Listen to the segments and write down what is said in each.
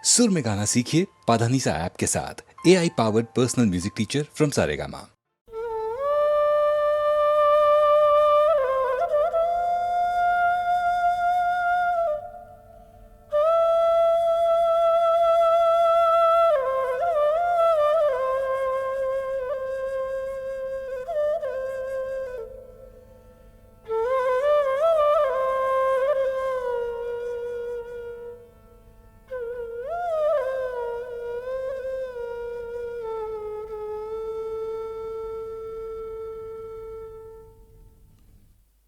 सुर में गाना सीखिए पाधानीसा ऐप के साथ। AI powered personal music teacher from Saregama.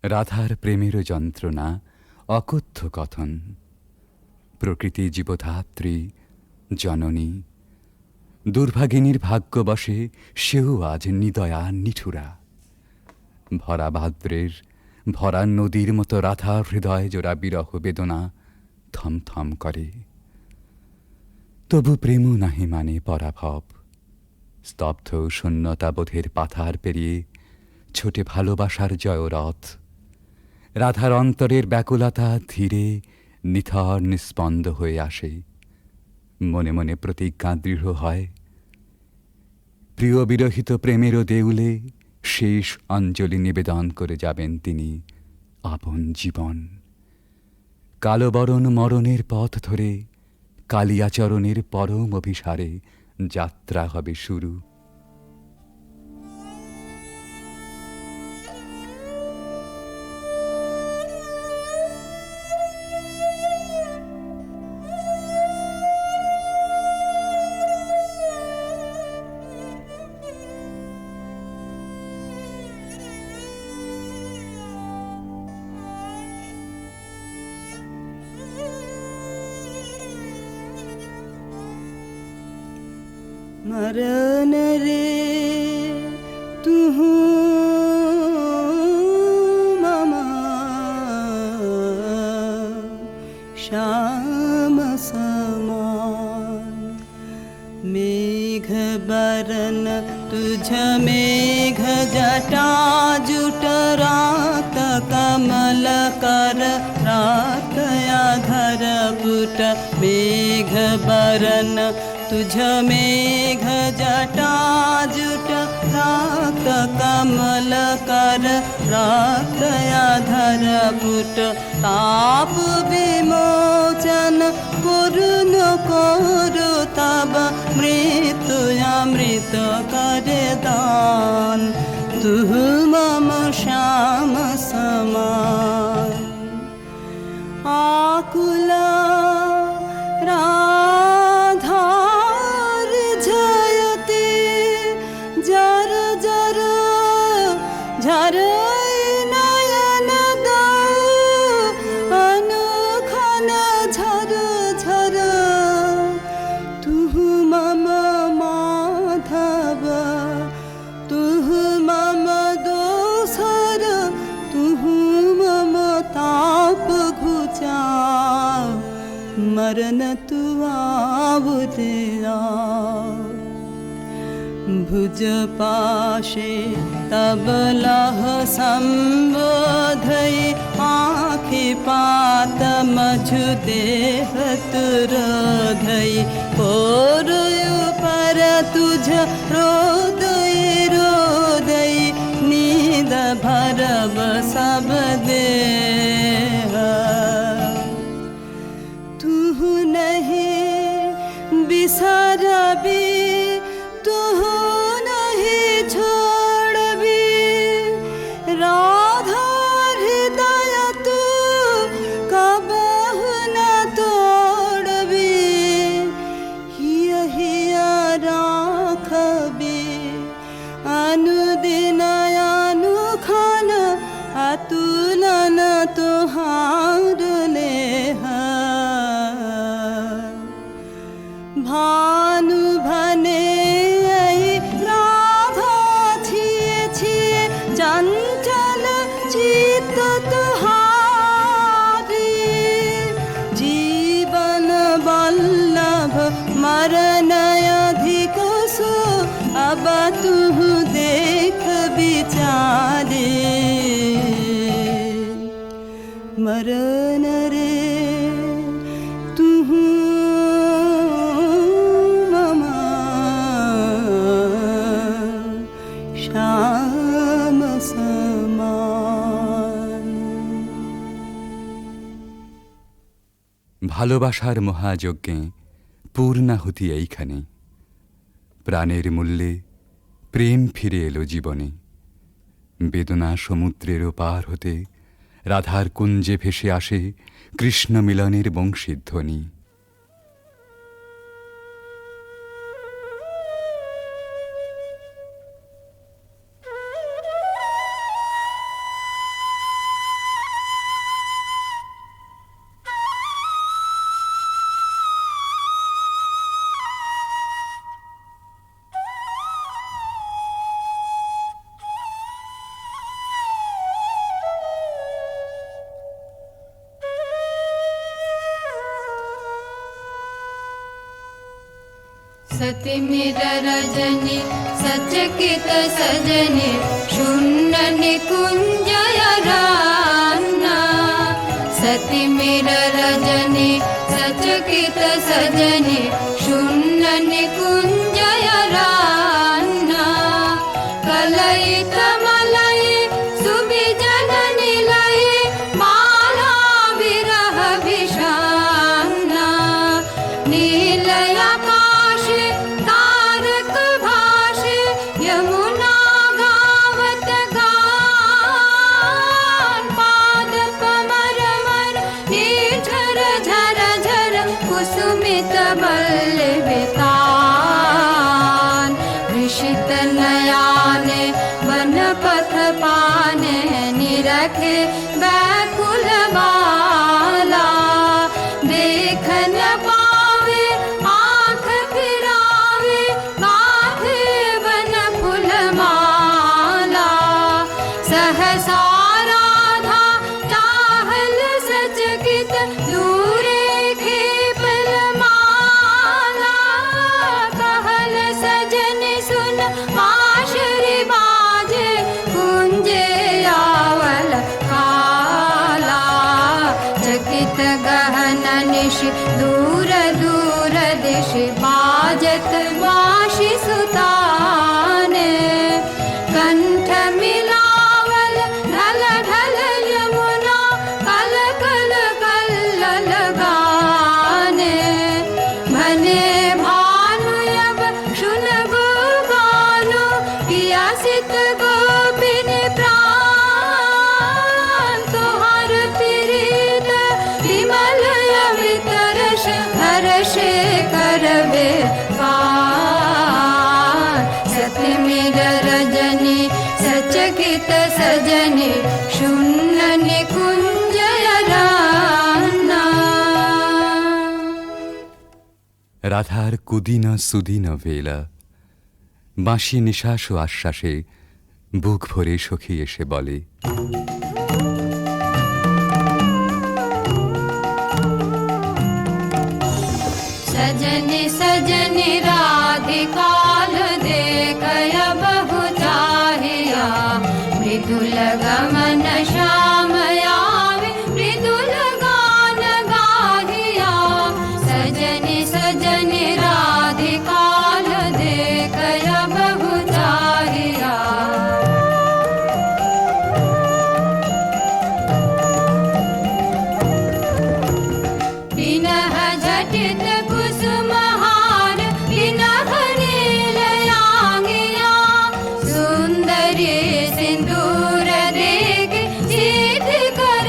রাধার প্রেমের যন্ত্রণা অকথ্য কথন, প্রকৃতি জীবধাত্রী জননী, দুর্ভাগিনীর ভাগ্যবশে সেও আজ নিদয়া নিঠুরা। ভরা ভাদ্রের ভরা নদীর মতো রাধার হৃদয় জোড়া বিরহ বেদনা থমথম করে। তবু প্রেমও নাহি মানে পরাভব, স্তব্ধ শূন্যতাবোধের পাথার পেরিয়ে ছোটে ভালোবাসার জয়রথ। রাধার অন্তরের ব্যাকুলতা ধীরে নিথর নিস্পন্দ হয়ে আসে। মনে মনে প্রতিজ্ঞা দৃঢ় হয়, প্রিয় বিরহিত প্রেমেরও দেউলে শেষ অঞ্জলি নিবেদন করে যাবেন তিনি আপন জীবন। কালবরণ মরণের পথ ধরে কালিয়াচরণের পরম অভিসারে যাত্রা হবে শুরু। मरन रे तुहु ममा श्याम समान, मेघ बरन तुझ मेघ जटा जुट रात कमल कर रात आधर पुट। मेघ बरन तुझ मेघ जटा जुट रात कमल कर रात आधर पुट। ताप विमोचन करुण करु तब मृत्यु अमृत कर दान, तुह मम श्याम समान। आकुला झर नयन अनुखन झर झर, तुह मम माधव तुह मम दोसर, तुह मम ताप घुचा मरन तु आवुतेरा। भुज पाशे तब लह संबोधई, आँखि पात मझु देह तुरोधई। कोरयु पर तुझ रोदई रोदई, नींद भरब सब देह। तुह नहीं बिसरबी तुह नहीं छोड़बी, राधा हृदय तू कबहु न तोड़बी। हिय हिय राखबी अनुदिन अनुखन, अतुलन तुहार लेह। भानु भने राधा छिए छिए चंचल चित्त तुहारी। जीवन वल्लभ मरण अधिक सो, अब तुह देख विचारे। मरन रे तुहु ভালোবাসার মহাযজ্ঞে পূর্ণাহুতি এইখানে, প্রাণের মূল্যে প্রেম ফিরে এলো জীবনে। বেদনা সমুদ্রেরও পার হতে রাধার কুঞ্জে ভেসে আসে কৃষ্ণ মিলনের বংশীধ্বনি। सति मिर रजनी सचकित सजनी शून्य निकुंजय रान्ना। सति मिर रजनी सचकित सजनी शून्य निकुंजय रान्ना। कलयित मलय सुबिजन निलय माला विरह विषान्ना। नीलय आकाश तारक भाषे यमुना गावत गान। पाद कमर मर निर्झर झर झर कुसुमित बल्लवितान। हृषित नयाने वन पथ पाने निरखे व्याकुल बाला। देख न पावे आँख फिरावे गाथे वन फूल माला। सहसा राधा चाहल सचकित दूरे खेपल माला। कहल सजन सुन बांसुरी बाजे कुंजे आवल काला। चकित गहन निश दूर दूर दिश बाजत बांसुरी सुताने। कंठ मिलावल ढल ढल यमुना कल कल कल्लल गाने। भने भानु अब शुनगु गानो पियासित गोपिनी प्राण। तुहार प्रीत विमल अवितरश हर्षे करबे पार। सति मिर रजनी सचकित सजनी शून्य निकुंजय रान्ना। রাধার কুদিন সুদিন বেলা, বাঁশি নিঃশ্বাস ও আশ্বাসে বুক ভরে সখী এসে বলে, सजनी सजनी राधिकाल देखय बहु चाहिया। मृदुल गमन श्याम आवे मृदुल गान गाहिया। सजनी सजनी राधिकाल देखय बहु चाहिया। बिनह झटित कुसुमहार बिनह नीलयांगिया। सुंदरी सिंदूर देख सीध कर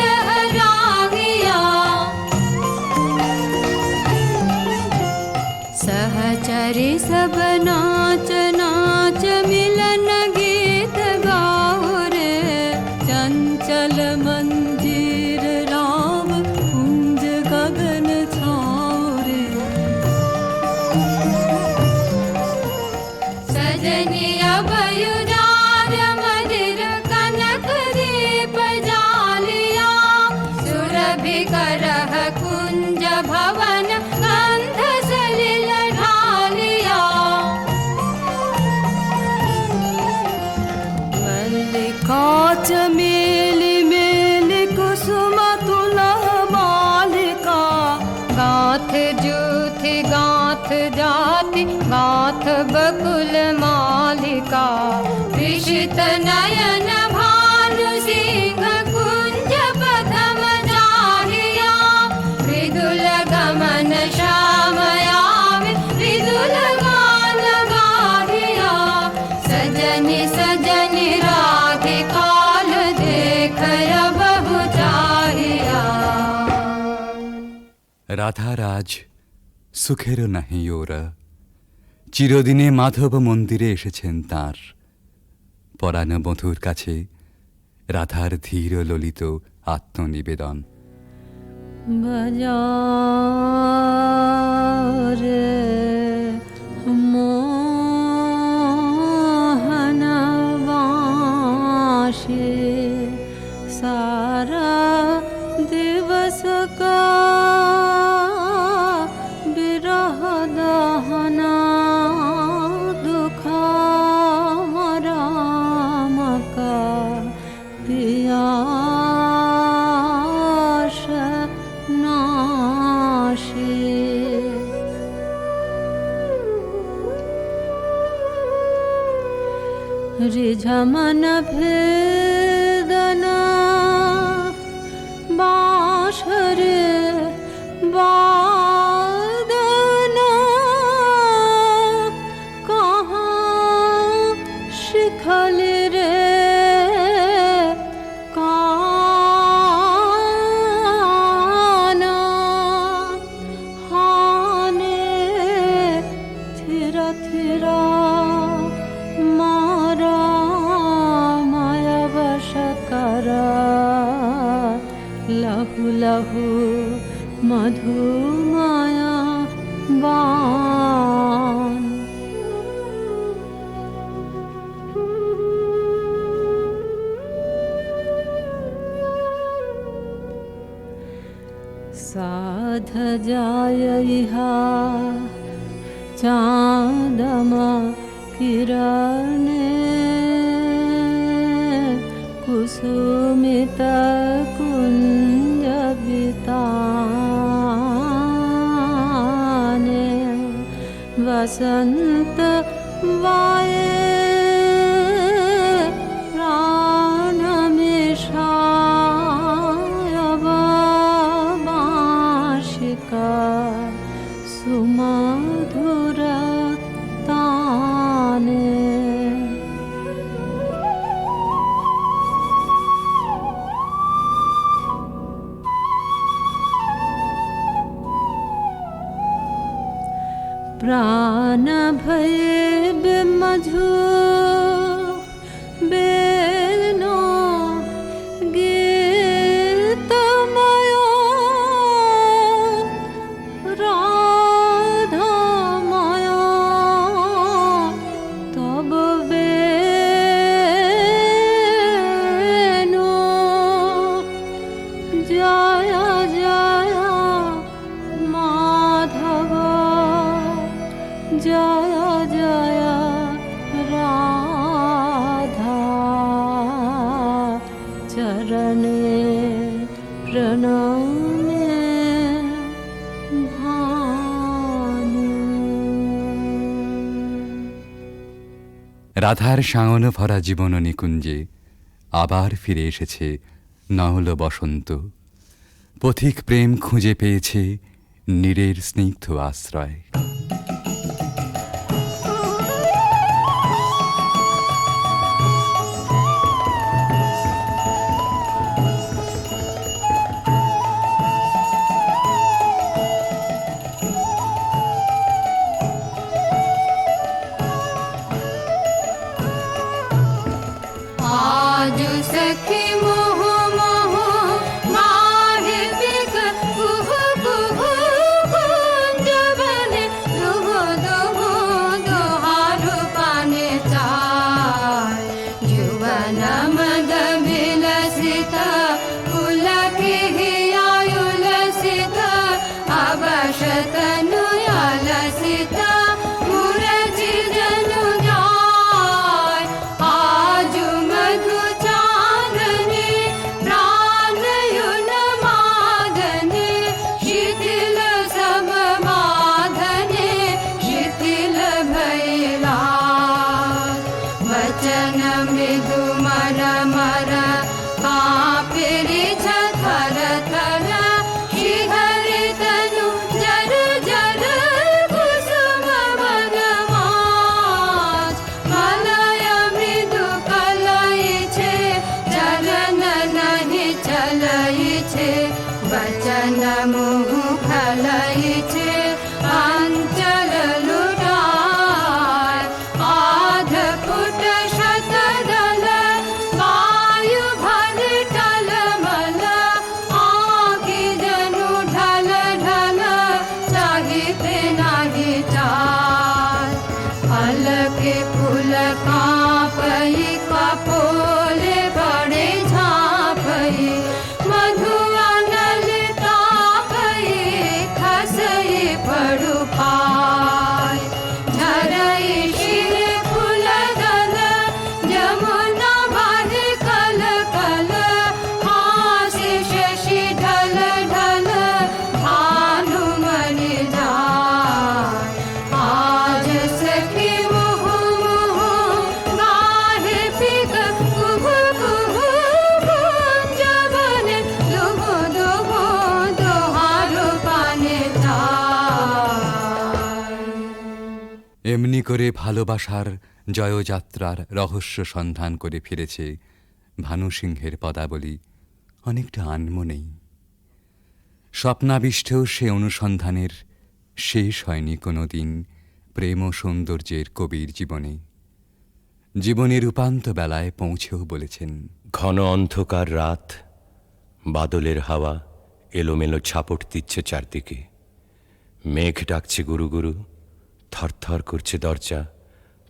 रागिया। सहचरी सब नाच नाच मिलन गीत गाओ रे। चंचल मंजीर राम कुंज गगन छाओ रे। सजनी अभयुदार मदिर कनक दीप जालिया। सुरभि करह कुंज भवन गंध सलिल ढालिया। मल्लिका चमेली मेली कुसुम तुलह बालिका। गाथ जूथि गाथ जाति गाथ बकुल मालिका। विषित नयन भानु सिंह कुंज पथम जाहिया। मृदुल রাধার আজ সুখেরও নাহি ওরা, চিরদিনে মাধব মন্দিরে এসেছেন তাঁর। পরাণ বধূর কাছে রাধার ধীর ললিত আত্মনিবেদন। বাজারে মোহন বাঁশি सारा दिवस का बिरह दहना दुखा राम का पियास नाशी। रिझमन भेदना बाँशरे वादना कहाँ शिखल रे काना हाने थिरा थिरा मारा माया वश करा लहु लहु मधु माया बान। साध जाय इहा चाँदमा किरणे कुसुमित कुंज बिताने वसंत वाये प्राण मिशाय बाँशिका सुमधुर ताने। प्राण भय मधु बेनो गीतमयो राधामयो तब बेनो जय जय माधव जय जय राधा चरणे प्रणमे भानु। রাধার সায়ন ভরা জীবন নিকুঞ্জে আবার ফিরে এসেছে নহল বসন্ত। পথিক প্রেম খুঁজে পেয়েছে নীরের স্নিগ্ধ আশ্রয়। आज सखी मोह मोह माहे बिग कुहु कुहु कुंज बने এমনি করে ভালোবাসার জয়যাত্রার রহস্য সন্ধান করে ফিরেছে ভানু সিংহের পদাবলী অনেকটা আনমনেই। স্বপ্নাবিষ্টেও সে অনুসন্ধানের শেষ হয়নি কোনো দিন প্রেম ও সৌন্দর্যের কবির জীবনে। জীবনের উপান্ত বেলায় পৌঁছেও বলেছেন, ঘন অন্ধকার রাত, বাদলের হাওয়া এলোমেলো ছাপট দিচ্ছে চারদিকে, মেঘ ডাকছে গুরু গুরু, থরথর করছে দরজা,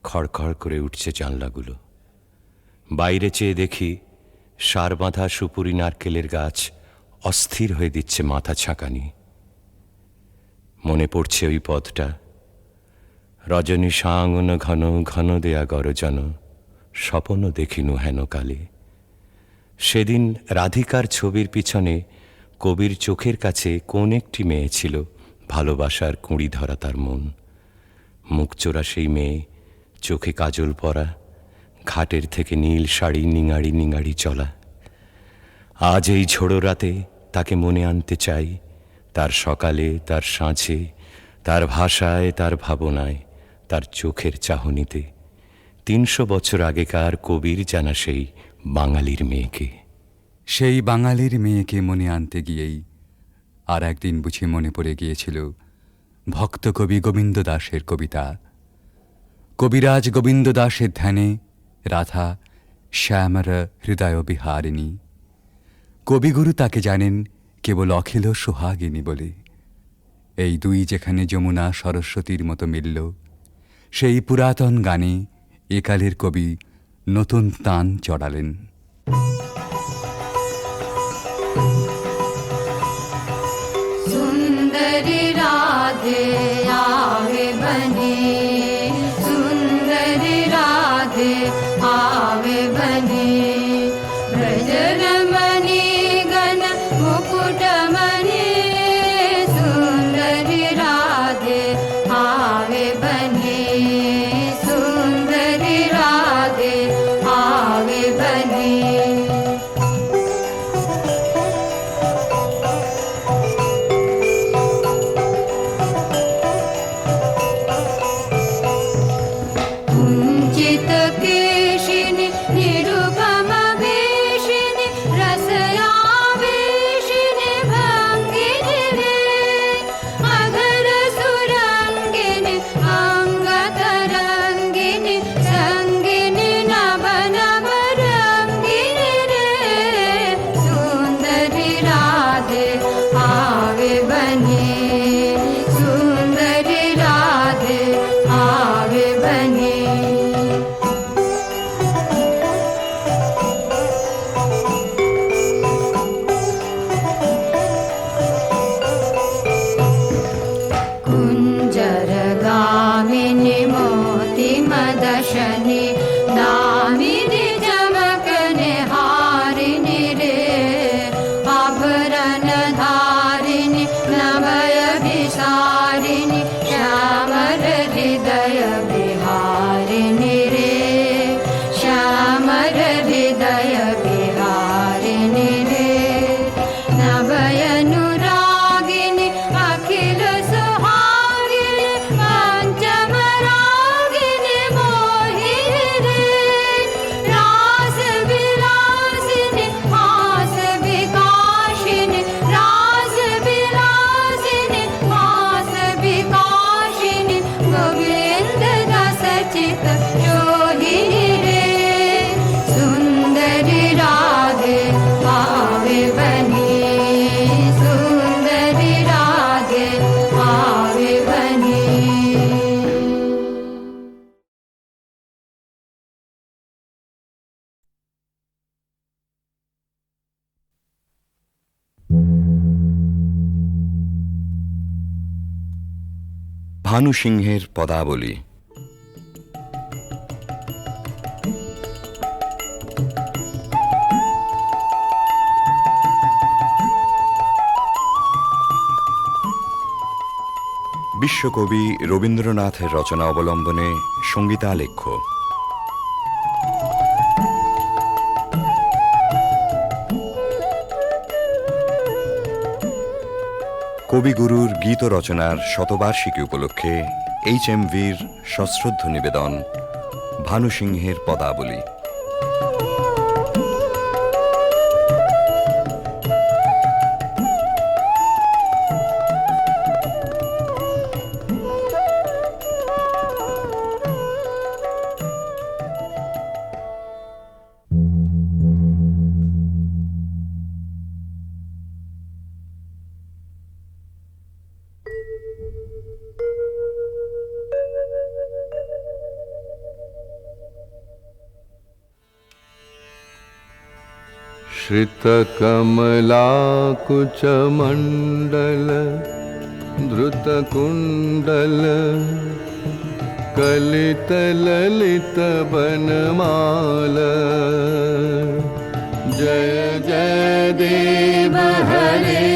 খড়খড় করে উঠছে জানলাগুলো। বাইরে চেয়ে দেখি সার বাঁধা সুপুরি নারকেলের গাছ অস্থির হয়ে দিচ্ছে মাথা ছাঁকানি। মনে পড়ছে ওই পথটা, রজনী সাঙ্গন ঘন ঘন দেয়া গরজন, স্বপন দেখিনু হেন কালে। সেদিন রাধিকার ছবির পিছনে কবির চোখের কাছে কোন একটি মেয়ে ছিল, ভালোবাসার কুঁড়ি ধরা তার মন। মুখচোরা সেই মেয়ে, চোখে কাজল পরা, ঘাটের থেকে নীল শাড়ি নিঙাড়ি নিঙাড়ি চলা। আজ এই ঝোড়ো রাতে তাকে মনে আনতে চাই, তার সকালে, তার সাঁঝে, তার ভাষায়, তার ভাবনায়, তার চোখের চাহনিতে। ৩০০ বছর আগেকার কবির জানা সেই বাঙালির মেয়েকে। সেই বাঙালির মেয়েকে মনে আনতে গিয়েই আর একদিন বুঝি মনে পড়ে গিয়েছিল ভক্ত কবি গোবিন্দ দাসের কবিতা। কবিরাজ গোবিন্দ দাসের ধ্যানে রাধা শ্যামর হৃদয় বিহারিণী। কবিগুরু তাকে জানেন কেবল অখিল সোহাগিনী বলে। এই দুই যেখানে যমুনা সরস্বতীর মতো মিলল, সেই পুরাতন গানে একালের কবি নতুন তান চড়ালেন। सुंदरी राधे आवे बने, सुंदरी राधे आवे बने। ब्रजरमणि गण मुकुटमणि, सुंदरी राधे आवे बने, सुंदरी राधे आवे बने। कुञ्चित केशिनि निरुपम वेशिनि, रसयावेशिनि भङ्गिनि रे। अधर सुरङ्गिनि अङ्गतरङ्गिनि, सङ्गिनि नव नव रङ्गिनि रे। सुन्दरि राधे आवे बने, सुन्दरि राधे आवे बने। कुञ्जरगामिनि मोति मदशनि, दामिनि चमकनि हारिणि रे। आभरण धारिणि नभयभिसारिणि, श्यामर हृदय विहारिणि रे। श्यामर हृदय विहारिणि रे। नभयनुरागिनि अखिल सुहागिनि, पञ्चमरागिनि मोहिनि रे। रास विलासिनि हास विकासिनि, रास विलासिनि हास विकासिनि, गोविन्द दास चित जोहिनि रे। सुन्दरि राधे आवे बने, सुन्दरि राधे आवे बने। ভানু সিংহের পদাবলী। বিশ্বকবি রবীন্দ্রনাথের রচনা অবলম্বনে সঙ্গীতালেখ্য। কবিগুরুর গীত রচনার শতবার্ষিকী উপলক্ষে HMVর সশ্রদ্ধ নিবেদন ভানু সিংহের পদাবলী। श्रितकमलाकुचमण्डल धृतकुण्डल कलितललितवनमाल जय जय देव हरे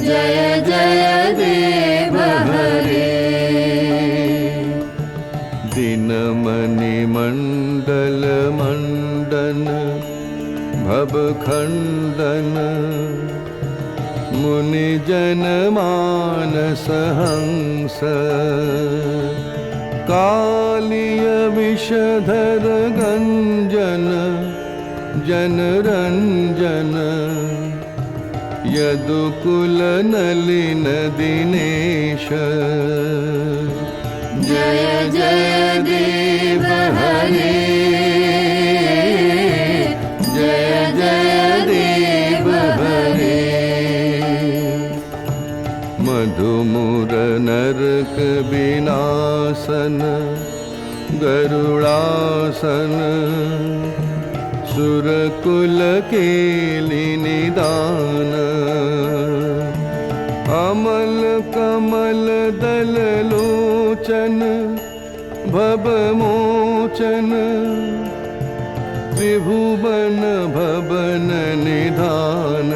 जय जय देव हरे दिनमणिमण्डल मण्डन भवखण्डन मुनिजनमानसहंस कालिय विषधर गञ्जन जनरञ्जन यदुकुलनलिन दिनेश जय जय देव हरे जय जय देव हरे मधुमुर नरक विनाशन गरुड़ासन सुरकुल केलि निदान अमल कमल दल लोचन भवमोचन त्रिभुवन भवन निधान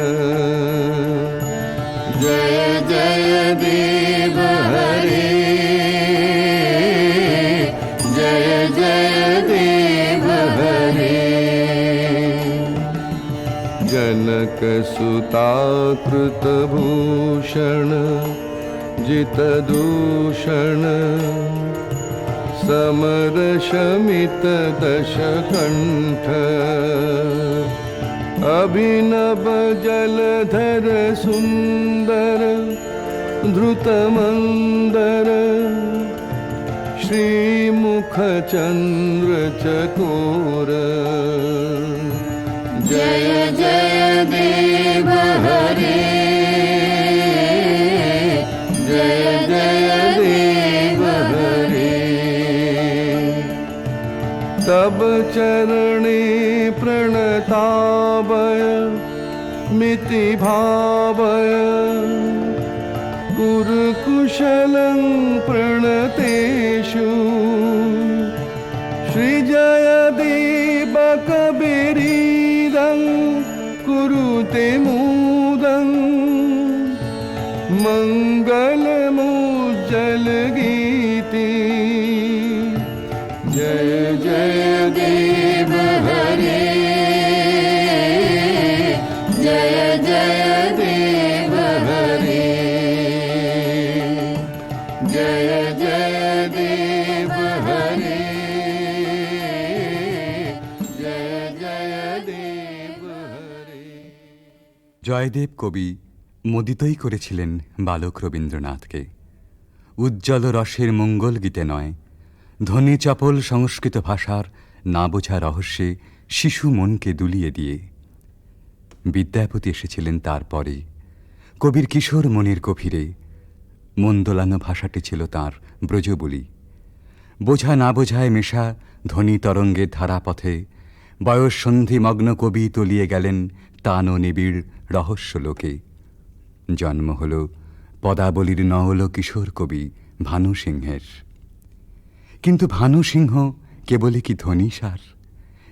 जय जय देव हरे जय जय देव हरे जनक सुता कृत भूषण जित दूषण समर शमित दशकण्ठ अभिनव जलधर सुंदर धृतमंदर श्रीमुख चंद्र चकोर जय जय देव हरे जय जय देव हरे तब चरणे प्रणतावय मिति भावय कुरुकुशलं प्रणतेषु श्रीजयदेव कबीरीदं कुरुते मुदं मङ्गलमुज्जल गीति जय जय देव हरे जय जय देव हरे जय जय देव हरे जय जय देव हरे। জয়দেব কবি মোদিতই করেছিলেন বালক রবীন্দ্রনাথকে। উজ্জ্বল রসের মঙ্গল গীতে নয়, ধ্বনি চপল সংস্কৃত ভাষার না বোঝা রহস্যে শিশু মনকে দুলিয়ে দিয়ে। বিদ্যাপতি এসেছিলেন তারপরে, কবির কিশোর মনের গভীরে। মন দোলানো ভাষাটি ছিল তাঁর ব্রজবুলি। বোঝা না বোঝায় মেশা ধ্বনি তরঙ্গের ধারাপথে বয়স সন্ধিমগ্ন কবি তলিয়ে গেলেন তান ও নিবিড় রহস্য লোকে। জন্ম হল পদাবলীর নওল কিশোর কবি ভানু সিংহের। কিন্তু ভানু সিংহ কেবলই কি ধ্বনিসার,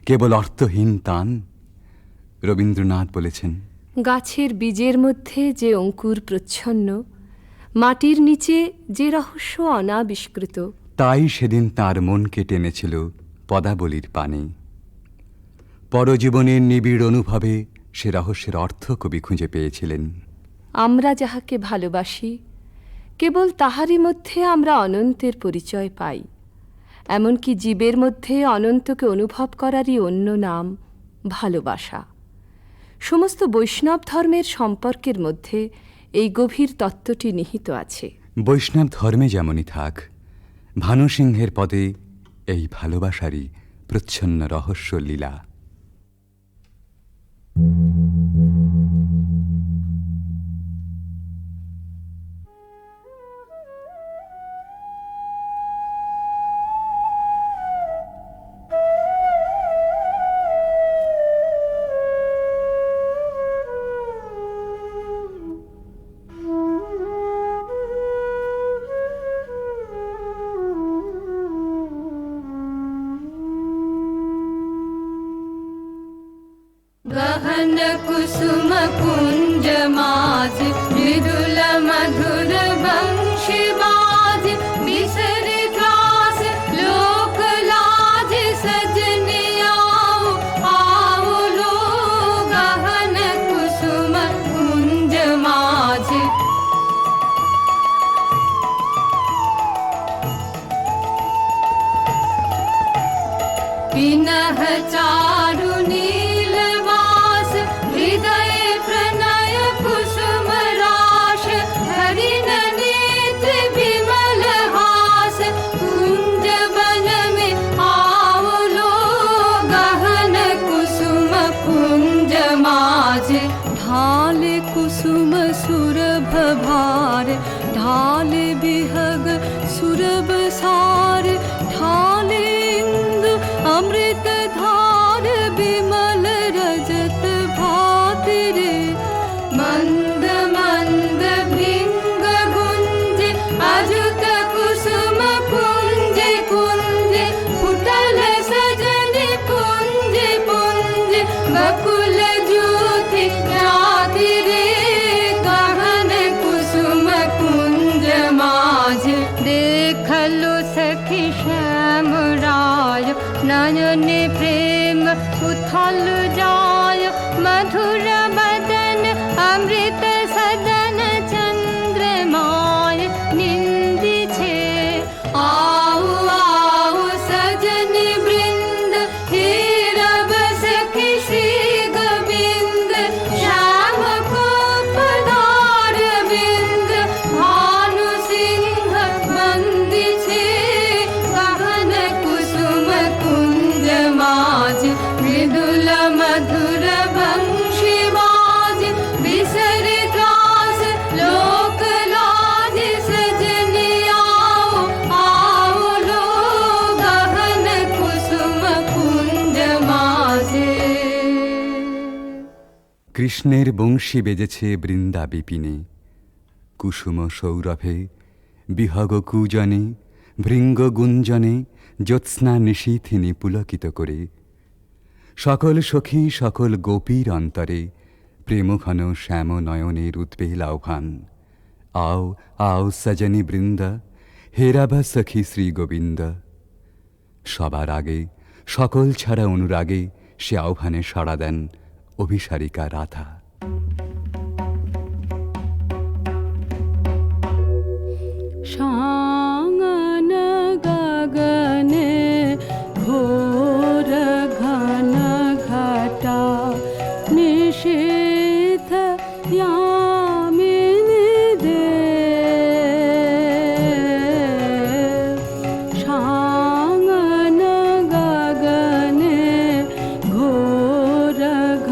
কেবল অর্থহীন তান? রবীন্দ্রনাথ বলেছেন, গাছের বীজের মধ্যে যে অঙ্কুর প্রচ্ছন্ন, মাটির নিচে যে রহস্য অনাবিষ্কৃত, তাই সেদিন তার মনকে টেনেছিল পদাবলীর পানে। পরজীবনের নিবিড় অনুভবে সে রহস্যের অর্থ কবি খুঁজে পেয়েছিলেন। আমরা যাহাকে ভালোবাসি কেবল তাহারই মধ্যে আমরা অনন্তের পরিচয় পাই। এমনকি জীবের মধ্যে অনন্তকে অনুভব করারই অন্য নাম ভালোবাসা। সমস্ত বৈষ্ণব ধর্মের সম্পর্কের মধ্যে এই গভীর তত্ত্বটি নিহিত আছে। বৈষ্ণব ধর্মে যেমনই থাক, ভানুসিংহের পদে এই ভালোবাসারই প্রচ্ছন্ন রহস্য লীলা। गहन कुसुम कुंज माज मृदुल मधुर वंशी बाज बिसरे त्रास लोक लाज सजनी आओ आओ लो गहन कुसुम कुंज माज पिनह चारु नीलवास हृदय प्रणय कुसुम राश हरिण नेत्र विमल हास कुंज बन में आओ लो गहन कुसुम कुंज माज ढाल कुसुम सुरभ भार ढाल बिहग सुरभ सार ढाल इंदु अमृत धार विमल रजत भात रे मंद मंद भृंग गुंज अजुत कुसुम कुंज कुंज फुटल सजन पुंज पुंज बकुल ज्योति जाति रे गहन कुसुम कुंज माज देखलो सखी श्याम राय नयन प्रेम उथल जाय मधुर बदन अमृत सदन चंद्रमाय निंदी छे आओ आओ सजन वृंद हे रब सखी श्री गोविंद श्याम को पधार बिंद भानु सिंह बंदी छे गहन कुसुम कुंज माज मृदुल मधुर वंशी बाज बिसरे त्रास लोक लाज सजनी आओ आओ लो गहन कुसुम कुंज माजे কৃষ্ণের বংশী বেজেছে বৃন্দা বিপিনে, কুসুম সৌরভে বিহগ কূজনে ভৃঙ্গ গুঞ্জনে জ্যোৎস্না নিশীথিনী পুলকিত করে। সকল সখী সকল গোপীর অন্তরে প্রেমঘন শ্যাম নয়নের উদ্বেল আহ্বান। আও আও সজনী বৃন্দ হে রাভা সখী শ্রী গোবিন্দ। সবার আগে সকল ছাড়া অনুরাগে সে আহ্বানে সাড়া দেন অভিসারিকা রাধা। शांगन गगने घोर घन घटा निशीथ यामिनी दे शांगन गगने घोर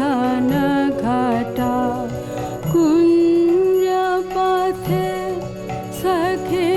घन घटा कुंज पथे सखे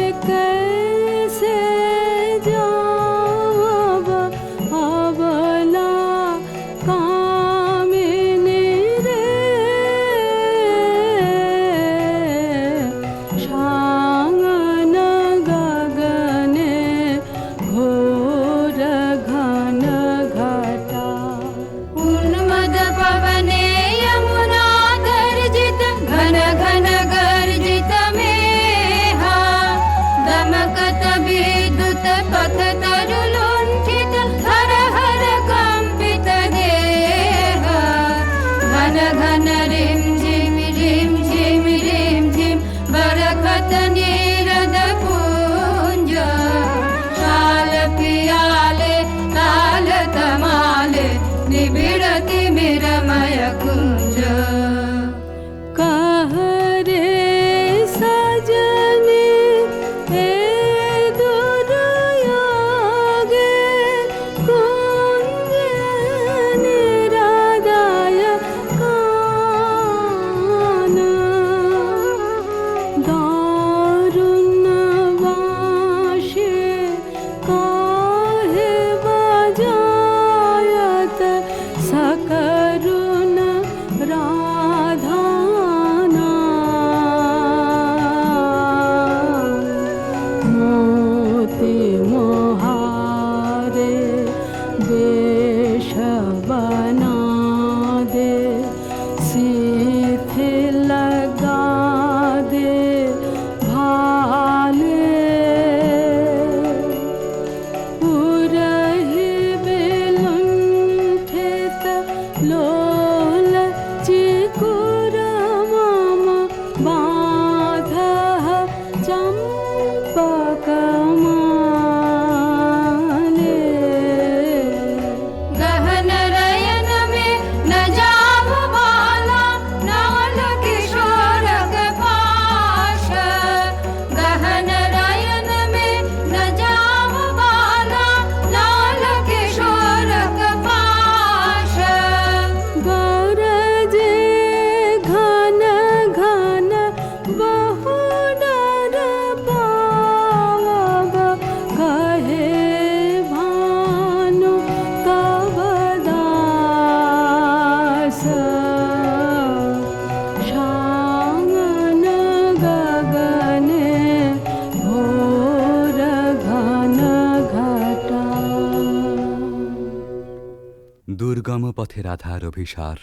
সঙ্গম পথে রাধার অভিসার,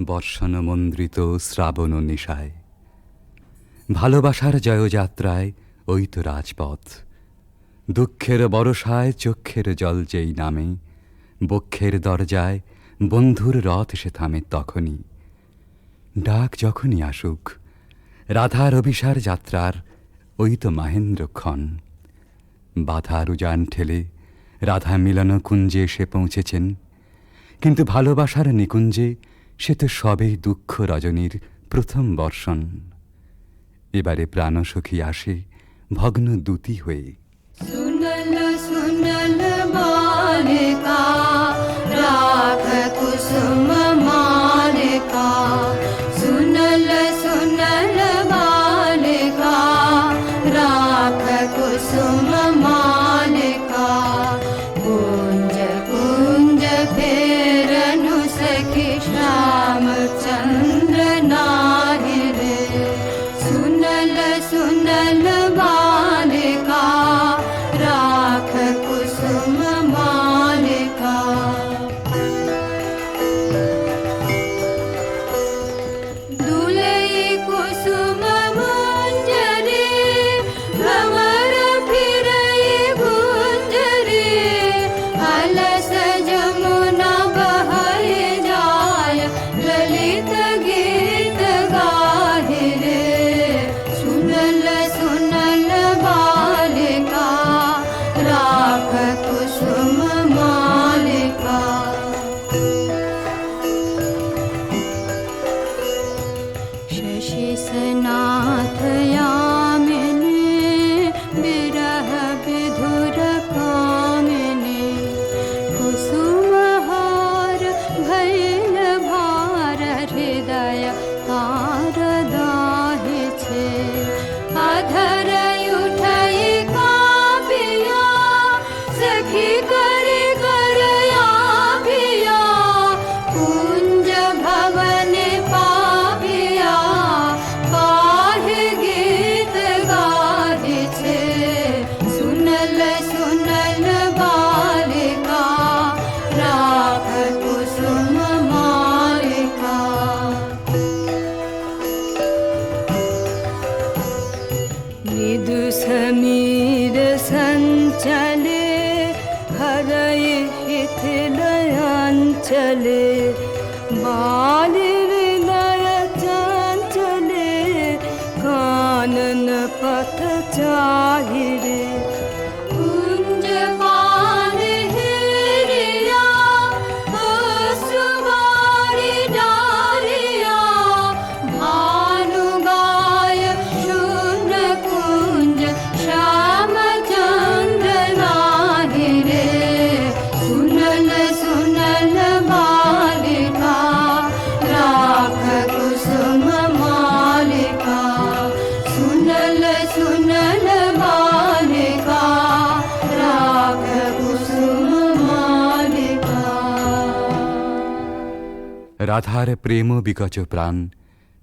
বর্ষণ মন্দ্রিত শ্রাবণ নিশায়। ভালোবাসার জয়যাত্রায় ওই তো রাজপথ, দুঃখের বরষায় চক্ষের জল যেই নামে, বক্ষের দরজায় বন্ধুর রথ সে থামে তখনই। ডাক যখনই আসুক, রাধার অভিসার যাত্রার ওই তো মাহেন্দ্রক্ষণ। বাধার উজান ঠেলে রাধা মিলন কুঞ্জে এসে পৌঁছেছেন, কিন্তু ভালোবাসার নিকুঞ্জে সে তো সবেই দুঃখ রজনীর প্রথম বর্ষণ। এবারে প্রাণসখী আসে ভগ্ন দূতি হয়ে। सुनल सुनल बालिका राख कुसुम मालिका, सुनल सुनल बालिका राख कुसुम मालिका। कुंज कुंज फेरनु सखी श्याम चंद्र नाहि रे, सुनल सुनल बालिका राख कुसुम मालिका। दुलई कुसुम मंजरी भंवर फिरई गुंजरी, अलस जमुना बहै जाय ललित गीत गाहि रे, सुनल सुनल बालिका राख कुसुम मालिका। शशि सनाथ यामिनी विरह विधुर कामिनी, कुसुम हार भैल भार हृदय तार दाहि छे। अधर उठई कापिया सखी करे करया पिया, कुंज भवन पापिया काहे गीत गाहि छे। सुनल सुनल बालिका राख कुसुम मालिका। मृदु समीर संचले हरय हिथिलयंचले, बाल हृदय चंचले कानन पथ चाहि रे। कुंज पान हेरिया सुवारी डालिया, भानु गाय शून्य कुंज श्याम चंद्र नाहि रे, सुनल सुनल बालिका राख कुसुम मालिका। सुनल सुनल बालिका राख कुसुम मालिका। রাধার প্রেম বিকচ প্রাণ,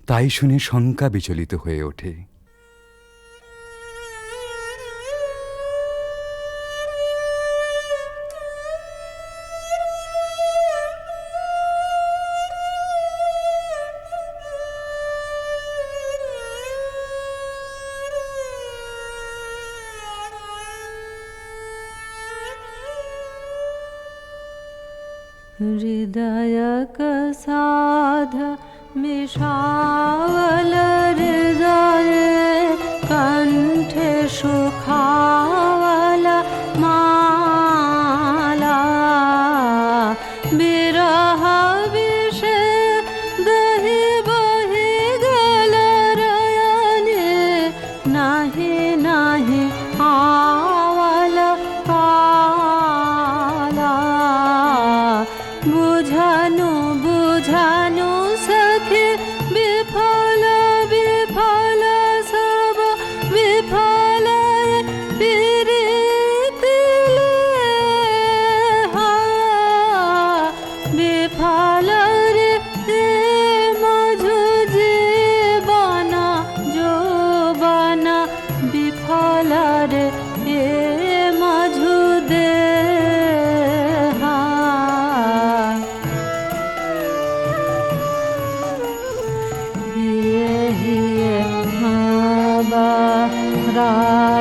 তাই শুনে শঙ্কা বিচলিত হয়ে ওঠে। हृदय साध मिषावल हृदय कंठे सुखावल माला, बिरह विष दहि बहि गल रयने, नाही नाही आवल काला। बुझानु बुझानु सखी विफल विफल सब विफल पीड़ित लेहा, विफल रे मझु जीवना जो बना, विफल रे मझु देहा।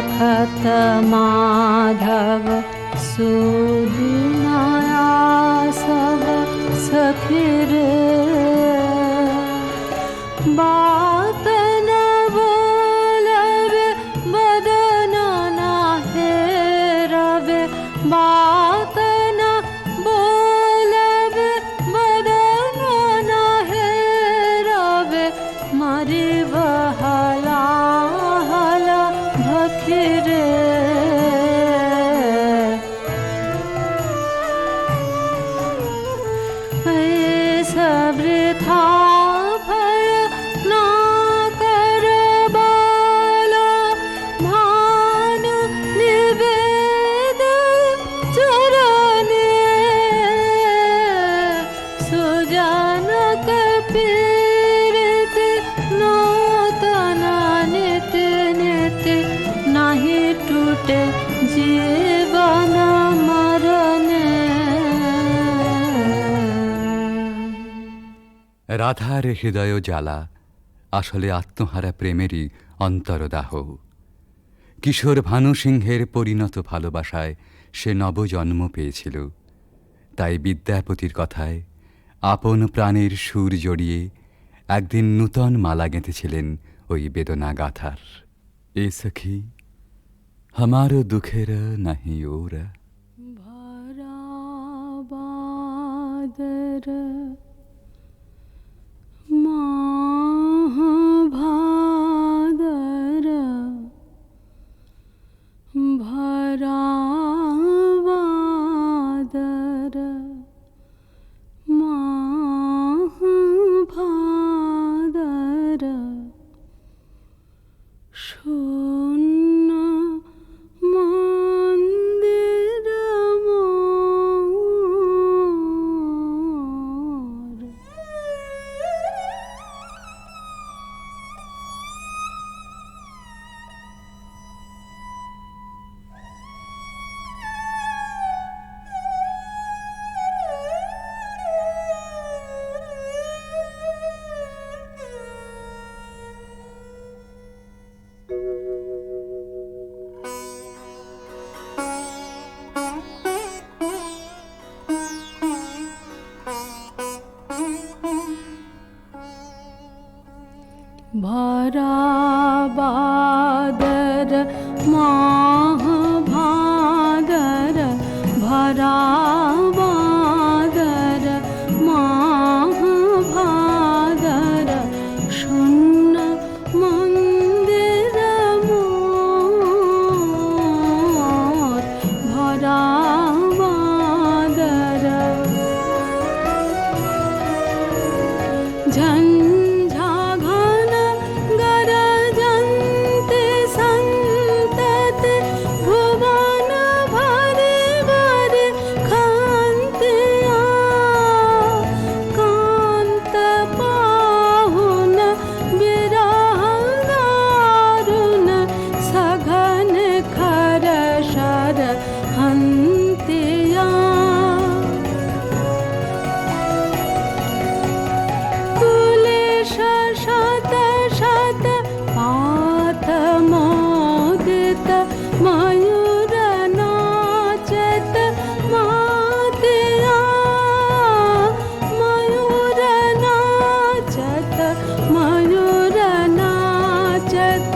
लखत माधव सुदिनाया सब सखीर बात न बोलबे बदन न हेरबे बात न बोलबे बदन न हेरबे मरी बहला हला भखिरे सबृथा भय ना करबाला भानु निवेद चरणे सुजन कपीरित नूतन नित नित नहीं टूटे जीवन मरणे। রাধার হৃদয় জ্বালা আসলে আত্মহারা প্রেমেরই অন্তরদাহ। কিশোর ভানু সিংহের পরিণত ভালোবাসায় সে নবজন্ম পেয়েছিল। তাই বিদ্যাপতির কথায় আপন প্রাণের সুর জড়িয়ে একদিন নূতন মালা গেঁথেছিলেন ওই বেদনা গাথার। এ সখী हमार दुखेर नहीं ओर भरा बादर माह भादर भरा बादर माह भादर শূন্য মন্দির মোর। भरा बादर माह भादर भरा बादर माह भादर शून्य मंदिर मोर भरा बादर झंझा घन गरजन्ते सन्तते भुवन भरे भरे खान्त्या कान्त पाहुन विरह दारुण सघन खर शर हन्त्या शत शत पात मोदित मयूर नाचत मातिया मयूर नाचत मयूर नाचत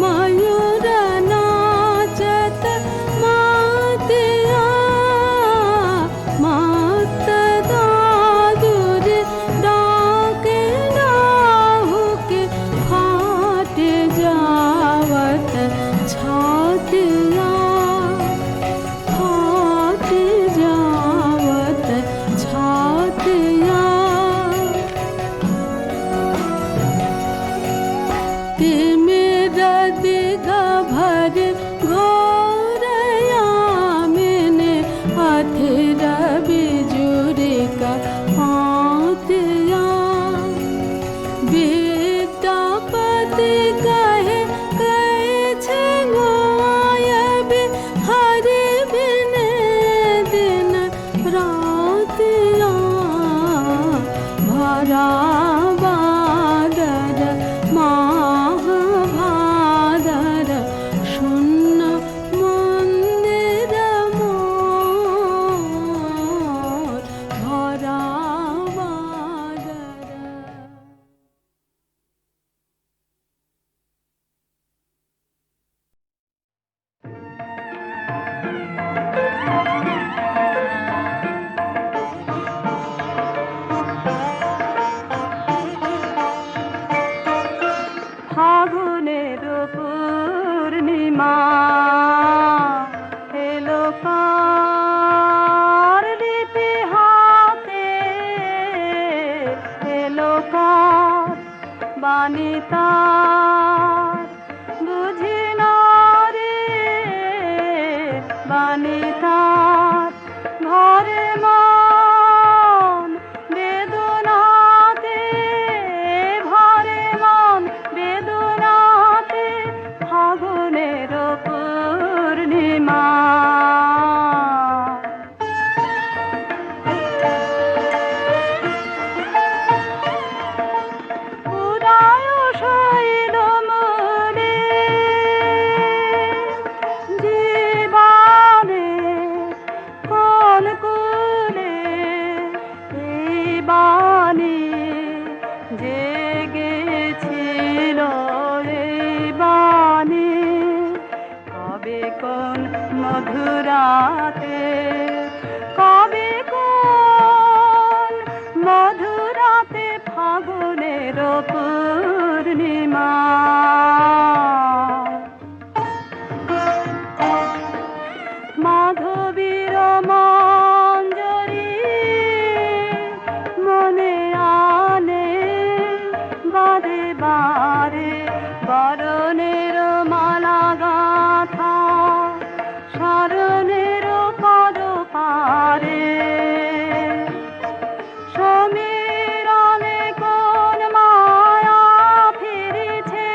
मयूर नाचत मातिया मात दादुर डाके राहु के फाट जावत छातिया फाट जावत छातिया ते मेरा दिगा भर घोरया मैंने अथेरा बिजुरे का पातिया विद्यापति कहे कैछे गोया পূর্ণিমা এলো কার লিপি হাতে, এলো কার বাণী তার, বুঝি না রে বাণী তার, ঘরে মন বেদনাতে, ঘরে মন বেদনাতে, ফাগুনের পূর্ণিমা। উদয় শৈল মনে জীবনে কোন কুলে এই বাণী জেগেছিল, এই বাণী কবে কোন মধুরাতে, কবে কোন মধুরাতে, ফাগুনের পূর্ণিমা। মাধবীর মঞ্জরি মনে আনে বারে বারে, বরণের মালা গাথা শরণের পদ পারে, সমীরণে কোন মায়া ফিরেছে,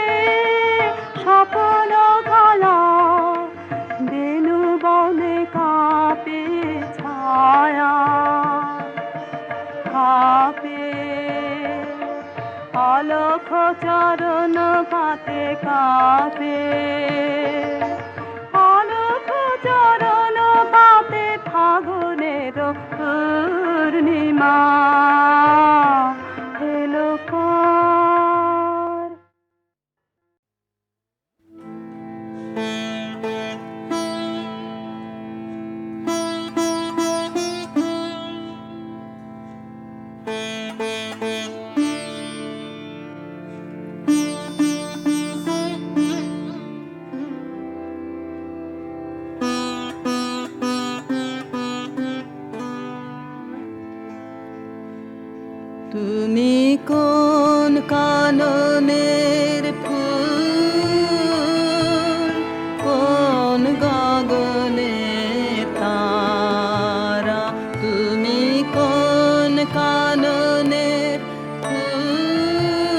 স্বপ্ন কালা বেনু বনে কাঁপে ছায়া, কাঁপে অলখ চরণ পাতে, কাঁপে অলখ চরণ পাতে, ফাগুনের পূর্ণিমা এলো কার। তুমি কোন কাননের ফুল, কোন গগনে তারা, তুমি কোন কাননের ফুল,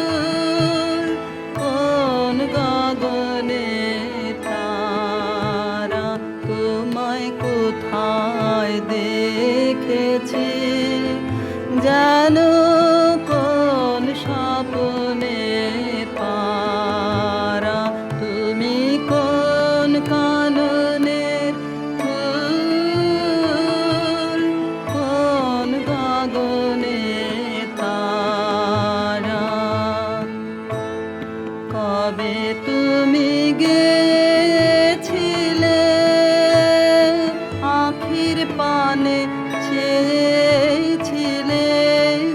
কোন গগনে তারা, তোমায় কোথায় দেখেছি জানো, কোন স্বপ্নে পারা, তুমি কোন কাননের ফুল, কোন গগনে তারা, কবে তুমি গেছিলে আখির পানে চেয়েছিলে,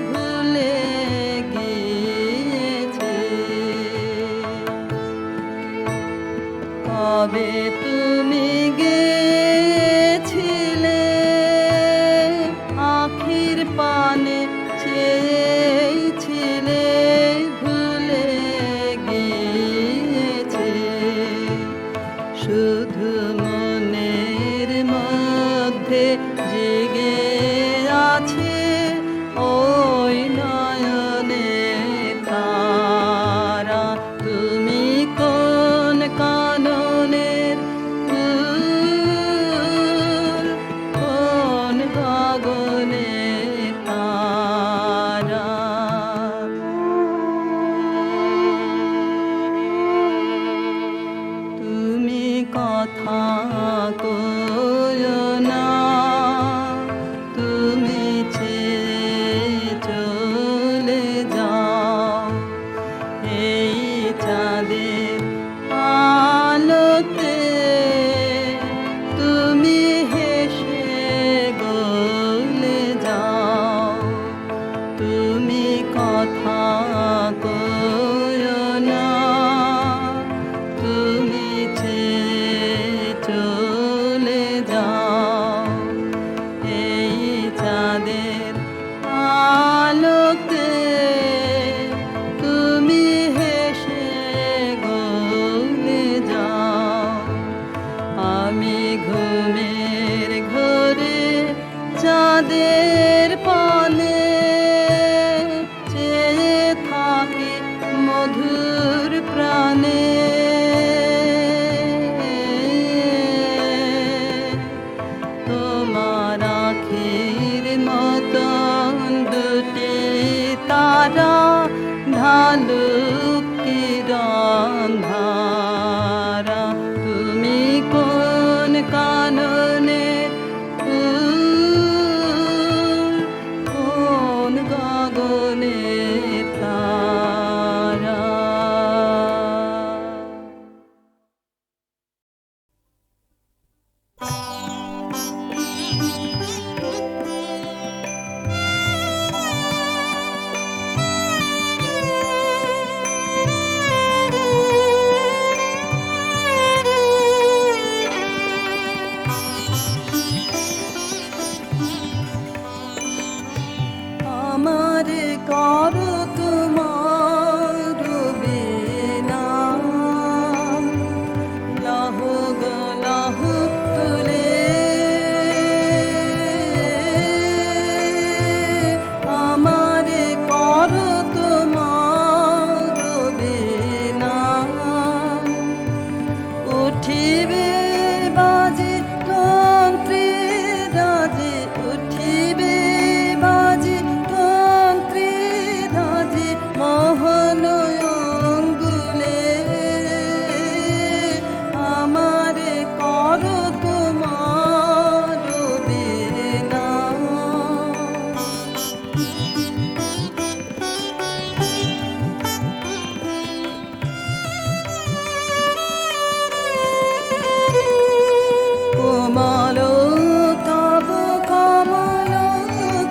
ভুলে গিয়েছে, কবে তুমি গেছিলে আখির পানে চেয়েছিলে, ভুলে গিয়েছে, শুধু মনের মধ্যে জেগে আছে ওই নয়নে তারা, তুমি কোন কাননের ফুল, কোন গগনে তারা। তুমি কথা কয়ো না, তুমি ছেড়ে চলে যাও, এই চাঁদের আলোতে তুমি হেসে গলে যাও, তুমি কথা কয়ো না, তুমি ছেড়ে ঘুমের ঘরে চাঁদের পানে চেয়ে থাকে মধুর প্রাণে। তোমার আখির মতন দুটি তারা ঢালুক কিরণ ধারা। তুমি কোন কাননে ফুল, কোন গগনে তারা। আমার করো তোমার বিনা, লাহ গো লাহ তুলে। আমার করো তোমার বিনা, উঠিবে বাজে তন্ত্রে রাজে, উঠিবে বাজে তন্ত্রে রাজে মোহন অঙ্গুলে। আমার করো তোমার বিনা। কোমল তব কমল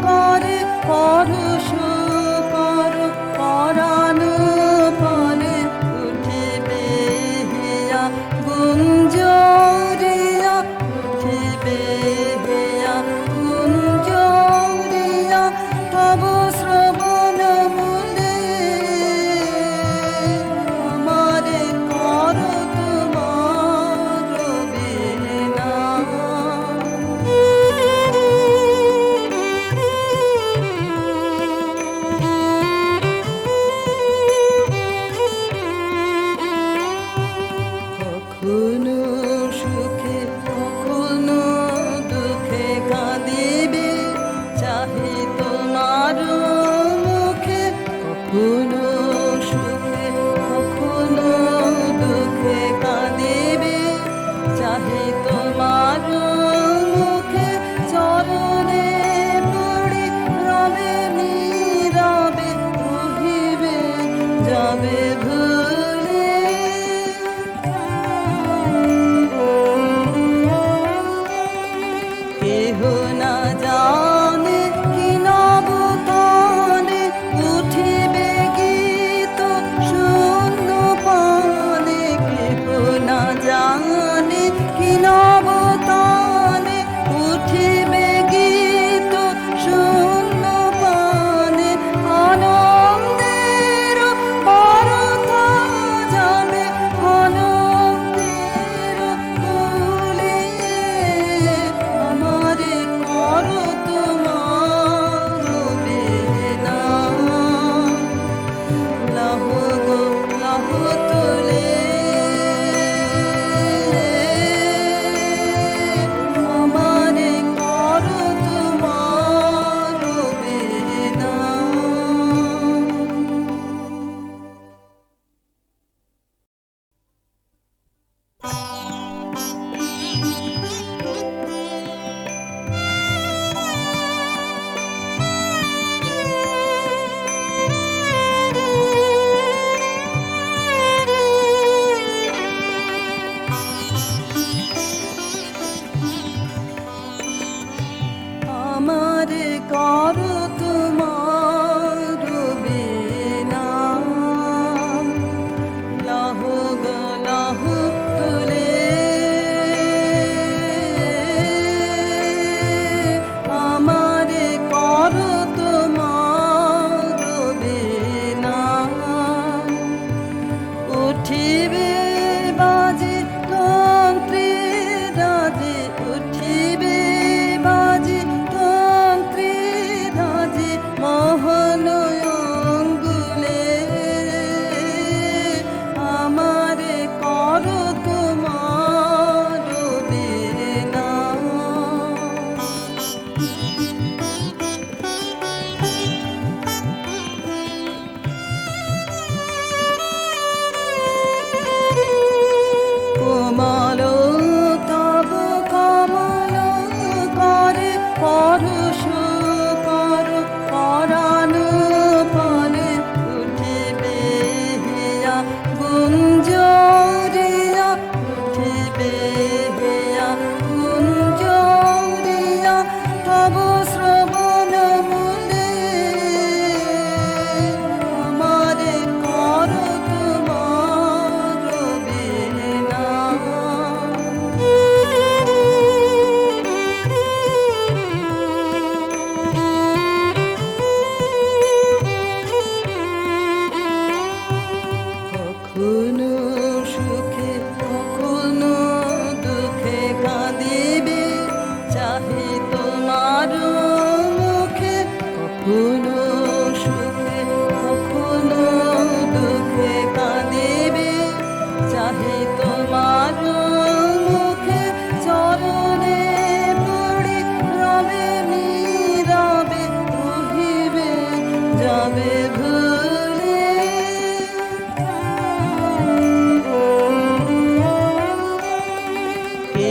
করে পরশ কর পরাণ ফলে উঠিবে হিয়া গুঞ্জরিয়া, উঠিবে হিয়া গুঞ্জরিয়া তব শ্রবণ মূলে। আমারে করো তোমার বিনা। কখনো সুখে কখনো দুঃখে কাঁদিবে চাহি তোমার মুখে। কখনো সুখে কখনো দুঃখে কাঁদিবে চাহি তোমার মুখে। চরণে পড়ি রবে নীরবে কহিবে যাবে ভুলে। কেহ না জানে কি নবতানে উঠিবে গীত শূন্য পানে। কেহ না জানে কি নবতানে উঠিবে গীত শূন্য পানে। আনন্দের পরতা যাবে আনন্দের কুলে। আমারে করো তোমার বিনা, লাহ গো লাহ তুলে। আমারে করো তোমার বিনা। আমারে করো তোমার বিনা, লাহ গো লাহ তুলে। আমারে করো তোমার বিনা, উঠিবে বাজে তন্ত্রে রাজে,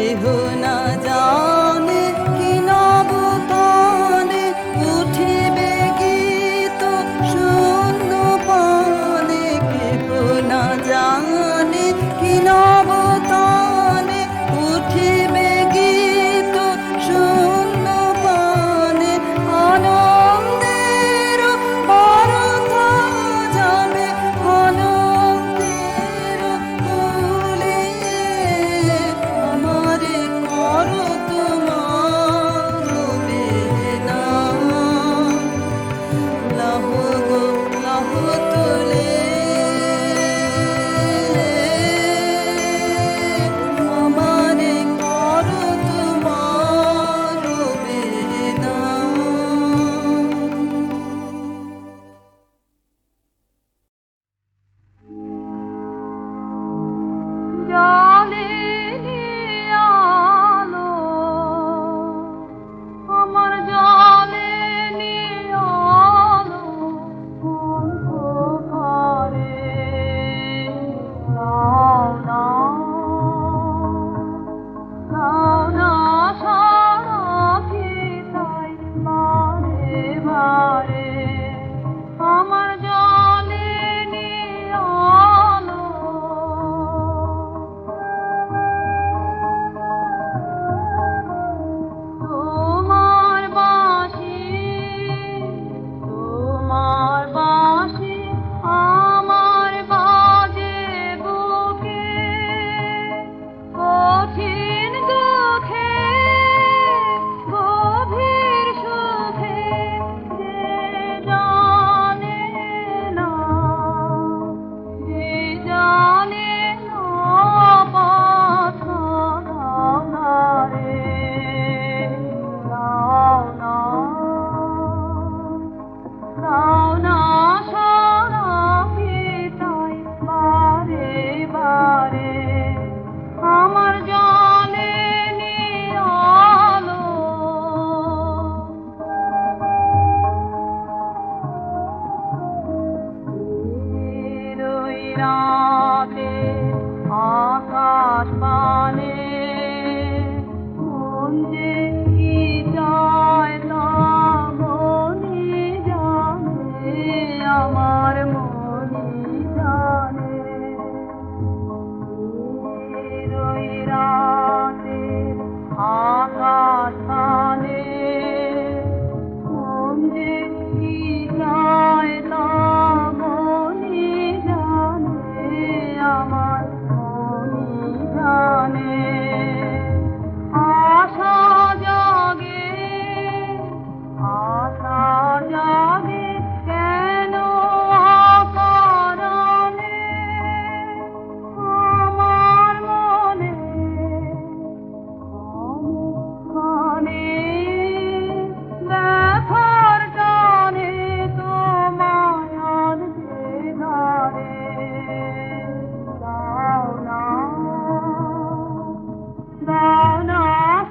কেহ না জানে কি নবতানে উঠিবে গীত শূন্য পানে, কেহ না জানে কি নবতানে উঠিবে গীত শূন্য পানে, আনন্দের বারতা যাবে অনন্তের কুলে, আমারে করো তোমার বেদনা, লাহ গো লাহ তোলে, আমারে করো তোমার বেদনা। জলে নিয়ালো আমার জলে নিয়ালো অন্ধকারে, নাও না নাও না সারাথি তাই বারে বারে, আমার জলে নিয়ালো। তোমার বাঁশি আমার বাজে বুকে, কঠিন দুঃখে গভীর সুখে, যে জানে না যে জানে না পাথা দাও না রে, দাও না দাও না সারাথি তাই বারে বারে, আমার জলে নিয়ালো। ওই রাতে আকাশ পানে মন যে কি চায় তা মনি জানে, আমার মনি জানে। ওই রাতে আকাশ পানে মন যে কি চায় তা মনি জানে, আমার মনি জানে। আশা জাগে আশা জাগে কেন অকারণে, আমার মনে ক্ষণে ব্যথার টানে তোমায় আনতে ধারে, দাও না দাও না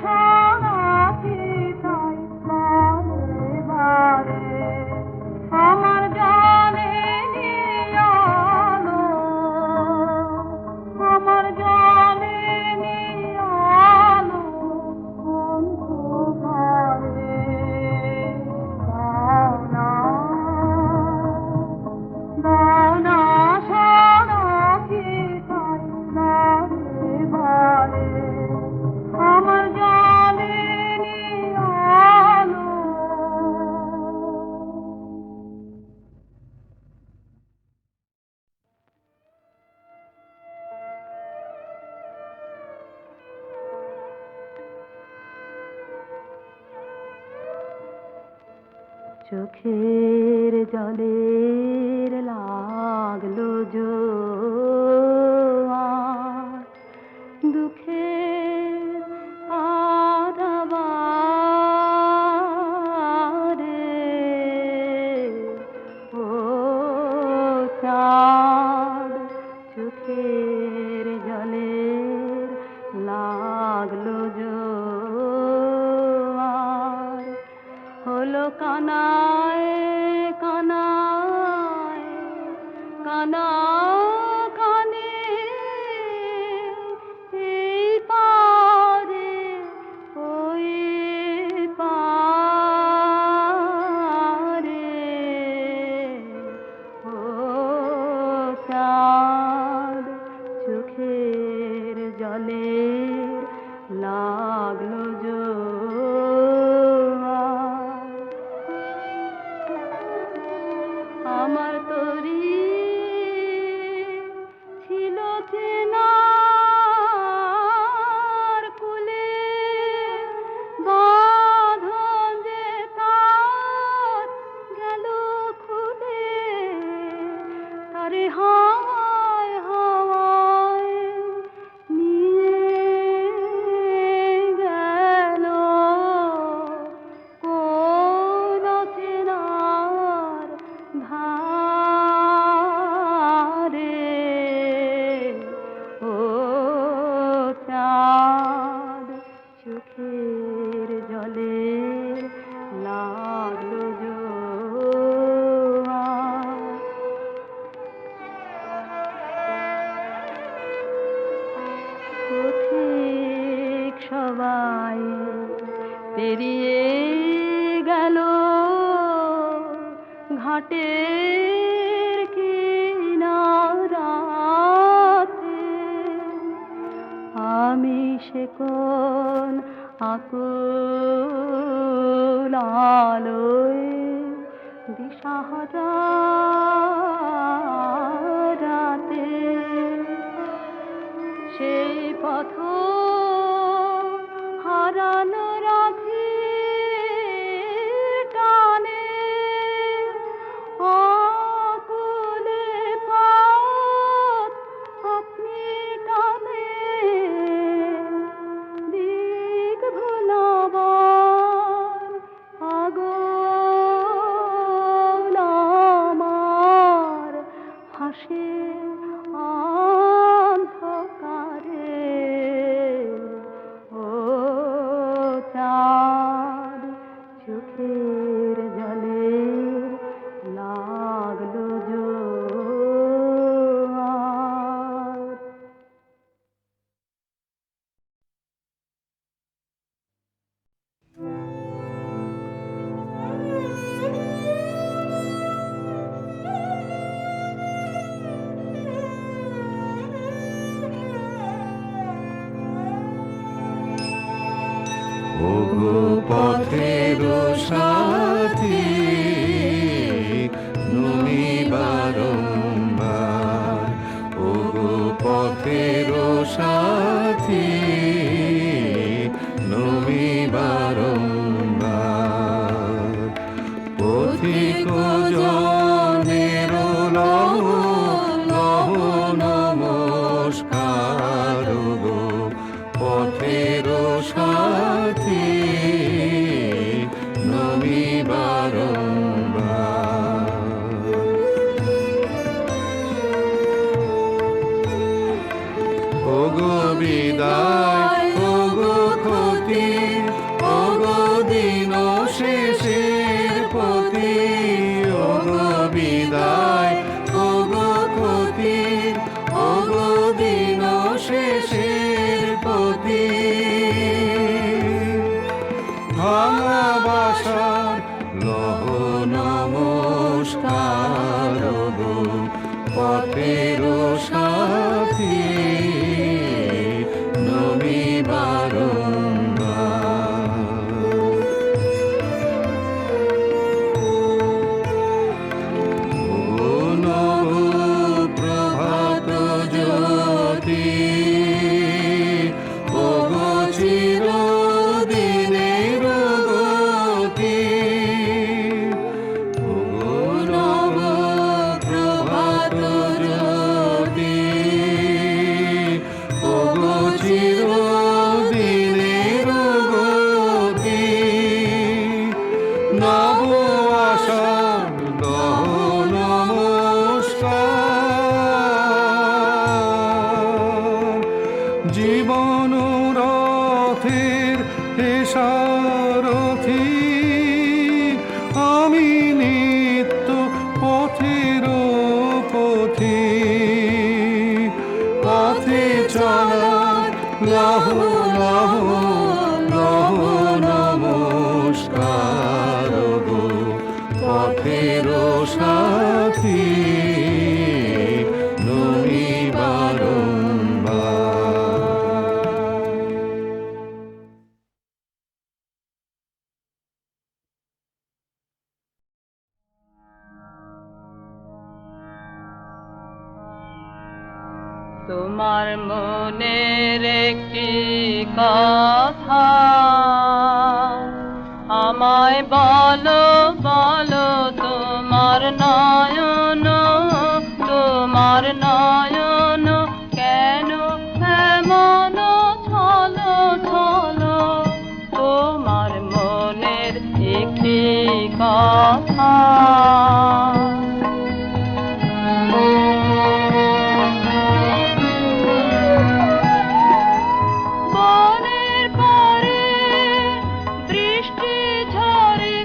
সারাথি তাই বারে বারে, আমার জানে নিয়ালো, আমার জানে নিয়ালো অন্ধকারে, দাও না দাও না সারাথি তাই বারে বারে, আমার জানে নিয়ালো। চোখের জলের লাগলো জোয়ার, দুঃখের আধাবারে, ও চাঁদ চোখের জলের লাগলো জোয়ার, হলো কানায় কানায় কানা কানে, এই পারে সবাই পেরিয়ে গেল ঘাটের কিনারাতে, আমি সে কোন আকুল আলোয় দিশাহারা রাতে, সেই পথ হারানো রাধি টানে আকুলে পথ আপনি টানে, দিক ভুলাবার পাগল আমার হাসে অন্ধকারে। ও চাঁদ চোখের জলে লাগলো জোয়ার। ওগো পথের সাথী নমি বারংবার, ওগো পথের সাথী নমি বারংবার, পথিক জনের লহ লহ নমস্কার গো পথের সাথী নমি বারংবার। ওগো বিদায় ওগো ক্ষতি, ওগো দিন শেষের পতি, ওগো বিদায় ওগো ক্ষতি, ওগো দিন শেষের পতি, ভাঙা বাসার লহ নমস্কার গো পথের সাথী নমি বারংবার। ও নব প্রভাত জ্যোতি, ওগো চিরদিনের গতি, ওগো নব প্রভাত জ্যোতি, ওগো চিরদিনের গতি, নব আশার লহ নমস্কার, জীবন রথের সারথি, আমি নিত্য পথের পথি, পথে চলার লহ লহ লহ নমস্কার গো পথের সাথী নমি বারংবার। তোমার মনের একটি কথা আমায় বলো বলো, তোমার নয়ন তোমার নয়ন কেন এমন ছলো ছলো, তোমার মনের একটি কথা। বনের পরে বৃষ্টি ঝরে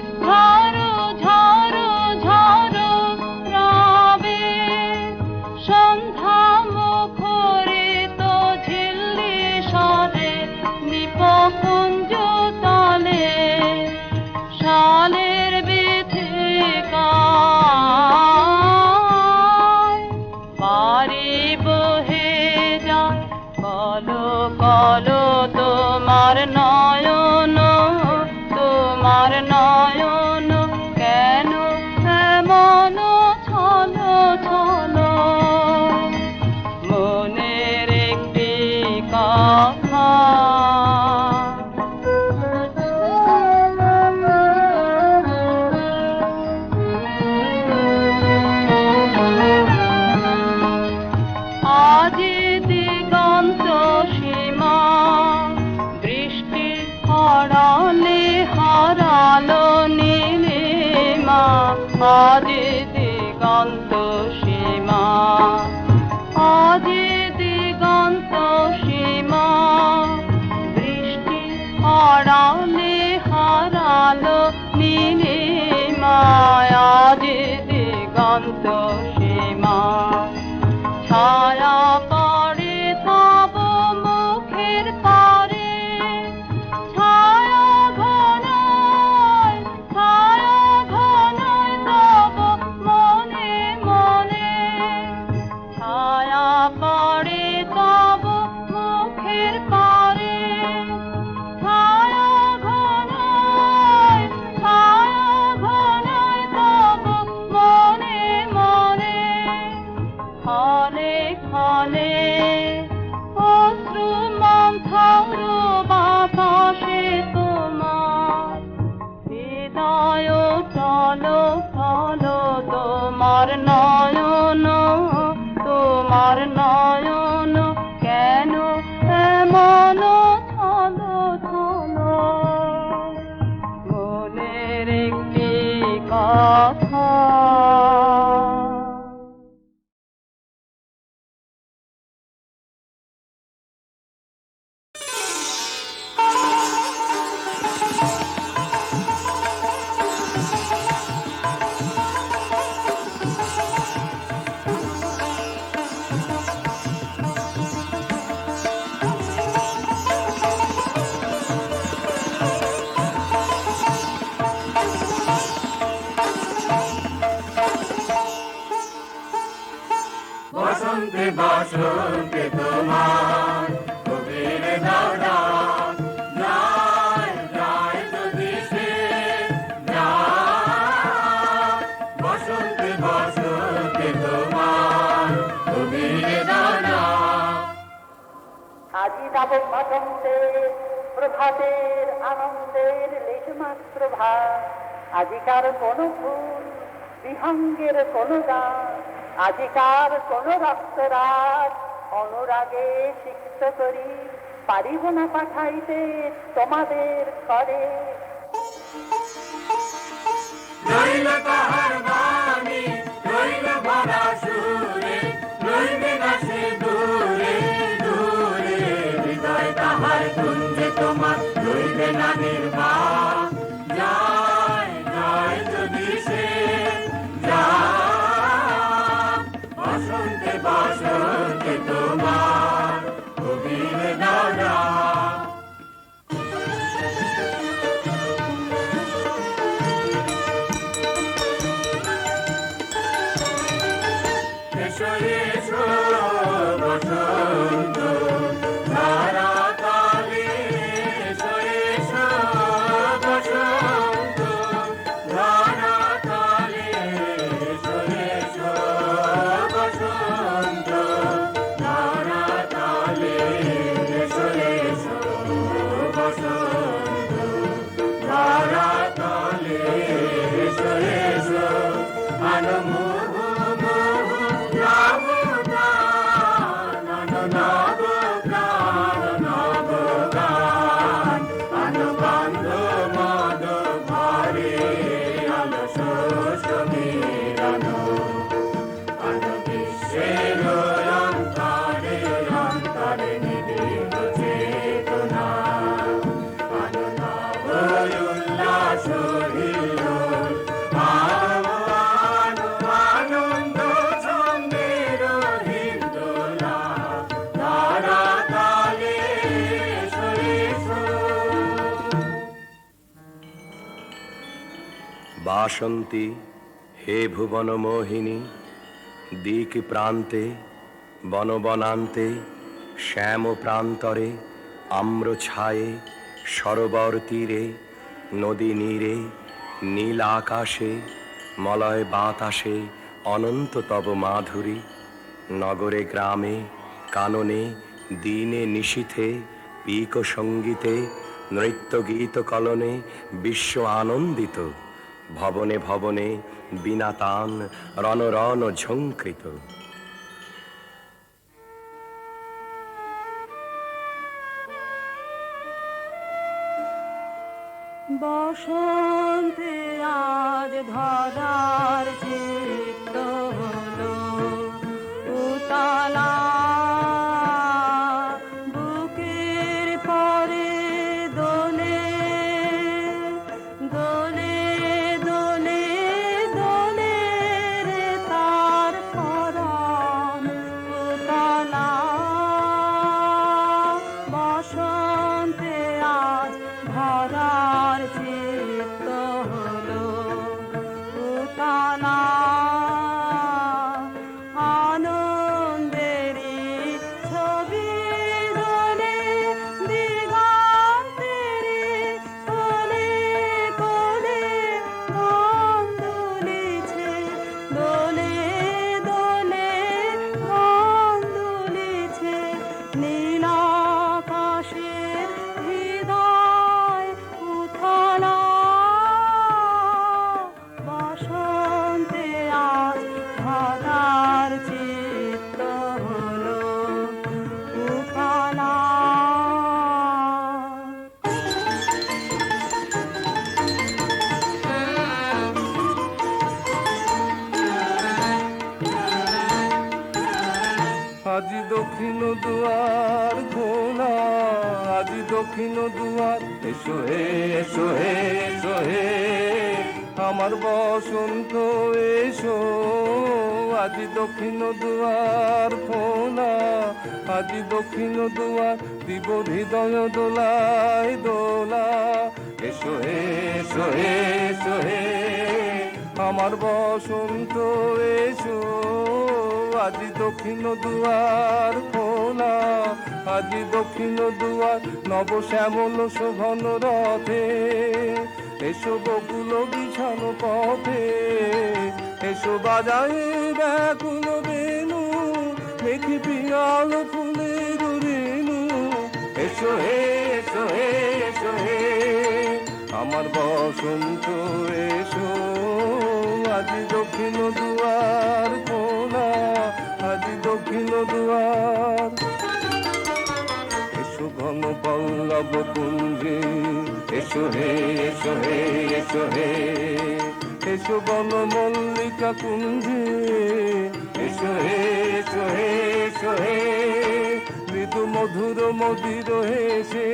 নয়ন, তোমার নয়ন কেন এমন ছলো ছলো, মনের একটি কথা আজি দিগন্ত সীমা, দৃষ্টি হারালে হারালো নীলিমা। আজি দিগন্ত সীমা, আজি দিগন্ত সীমা, দৃষ্টি হারালে হারালো নীলিমা। আজি দিগন্ত সীমা, ছায়া পড়ে তব মুখের পারে, ছায়া ঘনায় তব মনে মনে, ছায়া পড়ে তব মুখের পারে, ছায়া ঘনায় তব মনে মনে। ক্ষণে ক্ষণে অশ্রু মন্থর বাতাসে তোমার, হৃদয় চলো চলো তোমার নয়ন, তোমার নয়ন কেন এমন ছলো ছলো, মনের একটি কথা। বসন্তে বসন্তে তোমার কবির দাদা যায় যায় যদি সে যায়। বসন্তে বসন্তে তোমার কবির দাদা। আজি যাব বসন্তে প্রভাতের আনন্দের লেশমাত্র ভাব, আজিকার কোন ফুল বিহঙ্গের কোন গান, আজিকার কোন রক্তরাগ অনুরাগে সিক্ত করি, পারিব না পাঠাইতে তোমাদের করে। রইল তাহার বাণী, রইল ভরা সুরে, রইবে না সে দূরে দূরে, হৃদয় তাহার কুঞ্জে তোমার রইবে না নির্বাক। যায় যায় যদি সে যায়। বসন্তে বসন্তে তোমার কবির দাদা। এসো এসো বসন্ত ধারা তালে, এসো এসো বসন্ত ধারা তালে, এসো এসো বসন্ত ধারা তালে, এসো এসো বসন্ত ধারা তালে, এসো এসো আনমু বাসন্তী হে ভুবন মোহিনী, দিক প্রান্তে বনবনান্তে শ্যাম প্রান্তরে আম্র ছায়ে সরোবর তীরে, নদী নীরে, নীল আকাশে, মলয় বাতাসে অনন্ত তব মাধুরী। নগরে গ্রামে, কাননে, দিনে নিশীথে, পিক সঙ্গীতে, নৃত্য গীত কলনে বিশ্ব আনন্দিত। ভবনে ভবনে বিনা তান, রণ রণ ঝঙ্কৃত। বসন্তে আজ ধরার চিত্ত হলো উতালা, বুকের পরে দোলে দোলে দোলে দোলে রে তার পরাণ উতালা। বসন্তে আজ ধরার চিত্ত হলো উতালা, আনন্দেরই ছবি দোলে দিগন্তেরই কোলে কোলে গান দুলিছে, দোলে দোলে গান দুলিছে। নীল আকাশের হৃদয় উথালা, বসন্তে আজ ধরার চিত্ত হলো উথালা। আজি দক্ষিণ দুয়ার খোলা, আজি দক্ষিণ দুয়ার, এসো হে এসো হে এসো হে আমার বসন্ত এসো। আজি দক্ষিণ দুয়ার খোলা, আজি দক্ষিণ দুয়ার, দিব হৃদয় দোলায় দোলা। এসো হে এসো হে এসো হে আমার বসন্ত এসো। আজি দক্ষিণ দুয়ার খোলা, আজি দক্ষিণ দুয়ার, নব শ্যামল শোভন রথে এসো বকুল বিছানো পথে। এসো বাজায় ব্যাকুল বেনু, মেঘি পিয়াল ফুলের রেণু। এসো হে এসো হে এসো হে আমার বসন্ত এসো। আজি দক্ষিণ দুয়ার খোলা, আজি দক্ষিণ দুয়ার। এসো ঘন পল্লব কুঞ্জে, এসো হে এসো হে এসো হে এসো বন মল্লিকা কুঞ্জে। এসো হে এসো হে এসো হে মৃদু মধুর মদির হেসে।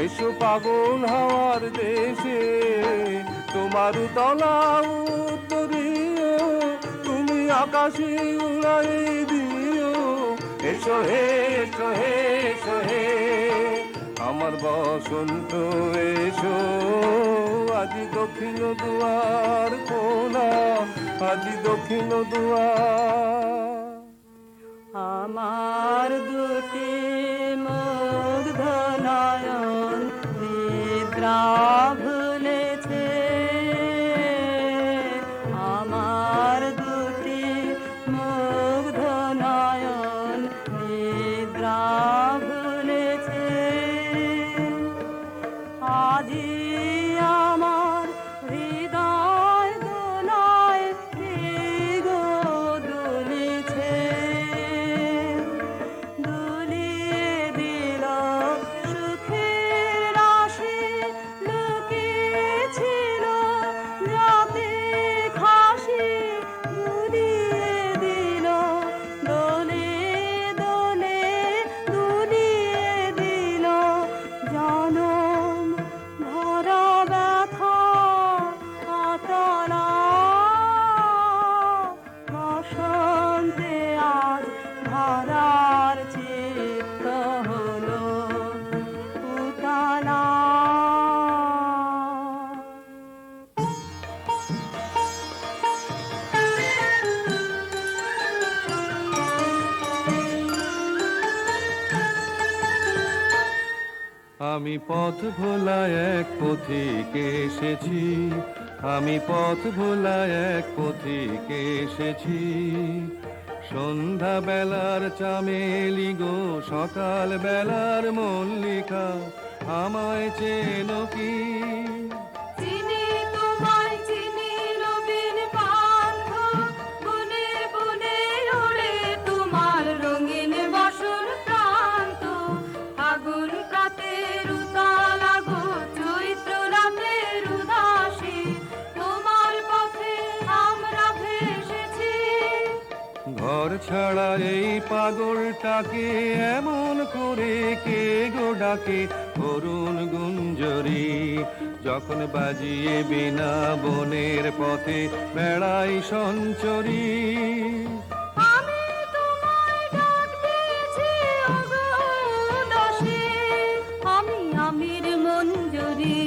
এসো পাগল হাওয়ার দেশে, তোমার তলা উত্তরীয়, তুমি আকাশে উড়াই দিও। এসো হে এসো হে এসো হে আমার বসন্ত এসো। আজি দক্ষিণ দুয়ার খোলা, আজি দক্ষিণ দুয়ার। আমার দুটি মুগ্ধ নয়ন নিদ্রা ভুলেছে, আমার দুটি মুগ্ধ নয়ন নিদ্রা ভুলেছে। আজি আমার হৃদয় দোলায় মৃগ দুলিছে, দুলিয়ে দিল সুখের রাশি লুকিয়েছিল রাতে খাসি। দুলিয়ে দিল দোলে দোলে দুলিয়ে দিল জনম ভরা পথ ভোলা এক পথিকে এসেছি, আমি পথ ভোলা এক পথিকে এসেছি। সন্ধ্যা বেলার চামেলি গো, সকাল বেলার মল্লিকা, আমায় চেনো কি? চিনি তোমায় চিনি নবীন পান্থ, বনে বনে ওড়ে তোমার রঙিন বাসন প্রান্ত। আগুন প্রাতের উতালা গো, চৈত্র রাতের উদাসী, তোমার পথে আমরা ভেসেছি। ঘর ছাড়া এই পাগলটাকে এমন করে কে গো ডাকে, অরুণ গুঞ্জরি যখন বাজিয়ে বিনা বনের পথে বেড়াই সঞ্চরী। আমি তোমায় ডাক দিয়েছি ওগো উদাসী, আমি আমির মঞ্জরি।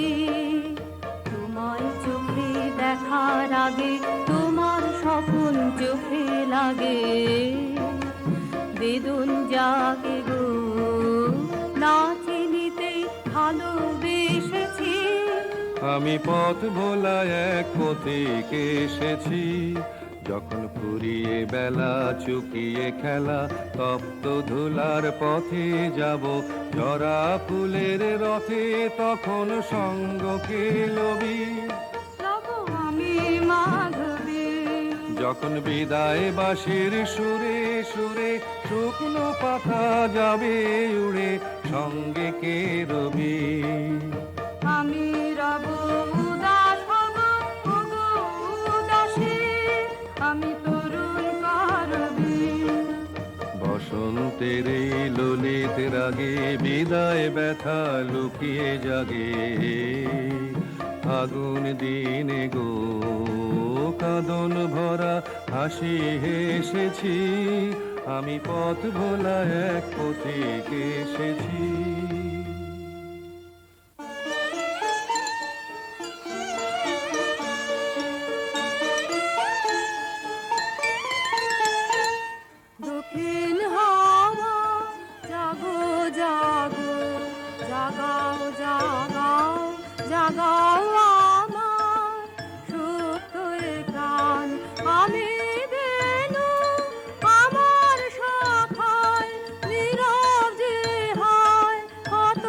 তোমায় চোখে দেখার আগে তোমার স্বপন চোখে লাগে, বেদন জাগে গো, না চিনিতেই ভালোবেসেছি। আমি পথ ভোলা এক পথিকে এসেছি, যখন ফুরিয়ে বেলা চুকিয়ে খেলা, তপ্ত ধুলার পথে যাব জরা ফুলের রথে, তখন সঙ্গ কে লবি। লব আমি মাধবী, যখন বিদায় বাঁশির সুরে সুরে শুকনো পাতা যাবে উড়ে, সঙ্গে কে রবি। আমি রব উদাস হব ওগো উদাসী, আমি তরুণ করবি। বসন্তের এই ললিত রাগে বিদায় ব্যথা লুকিয়ে জাগে, আগুন দিনে গো কাঁদন ভরা হাসি হেসেছি, আমি পথ ভোলা এক পথিকে এসেছি। দক্ষিণ হাওয়া জাগো জাগো, জাগাও জাগাও জাগাও আমার সুপ্ত এ প্রাণ। আমি বেনু আমার শাখায় নীরব যে হয় কত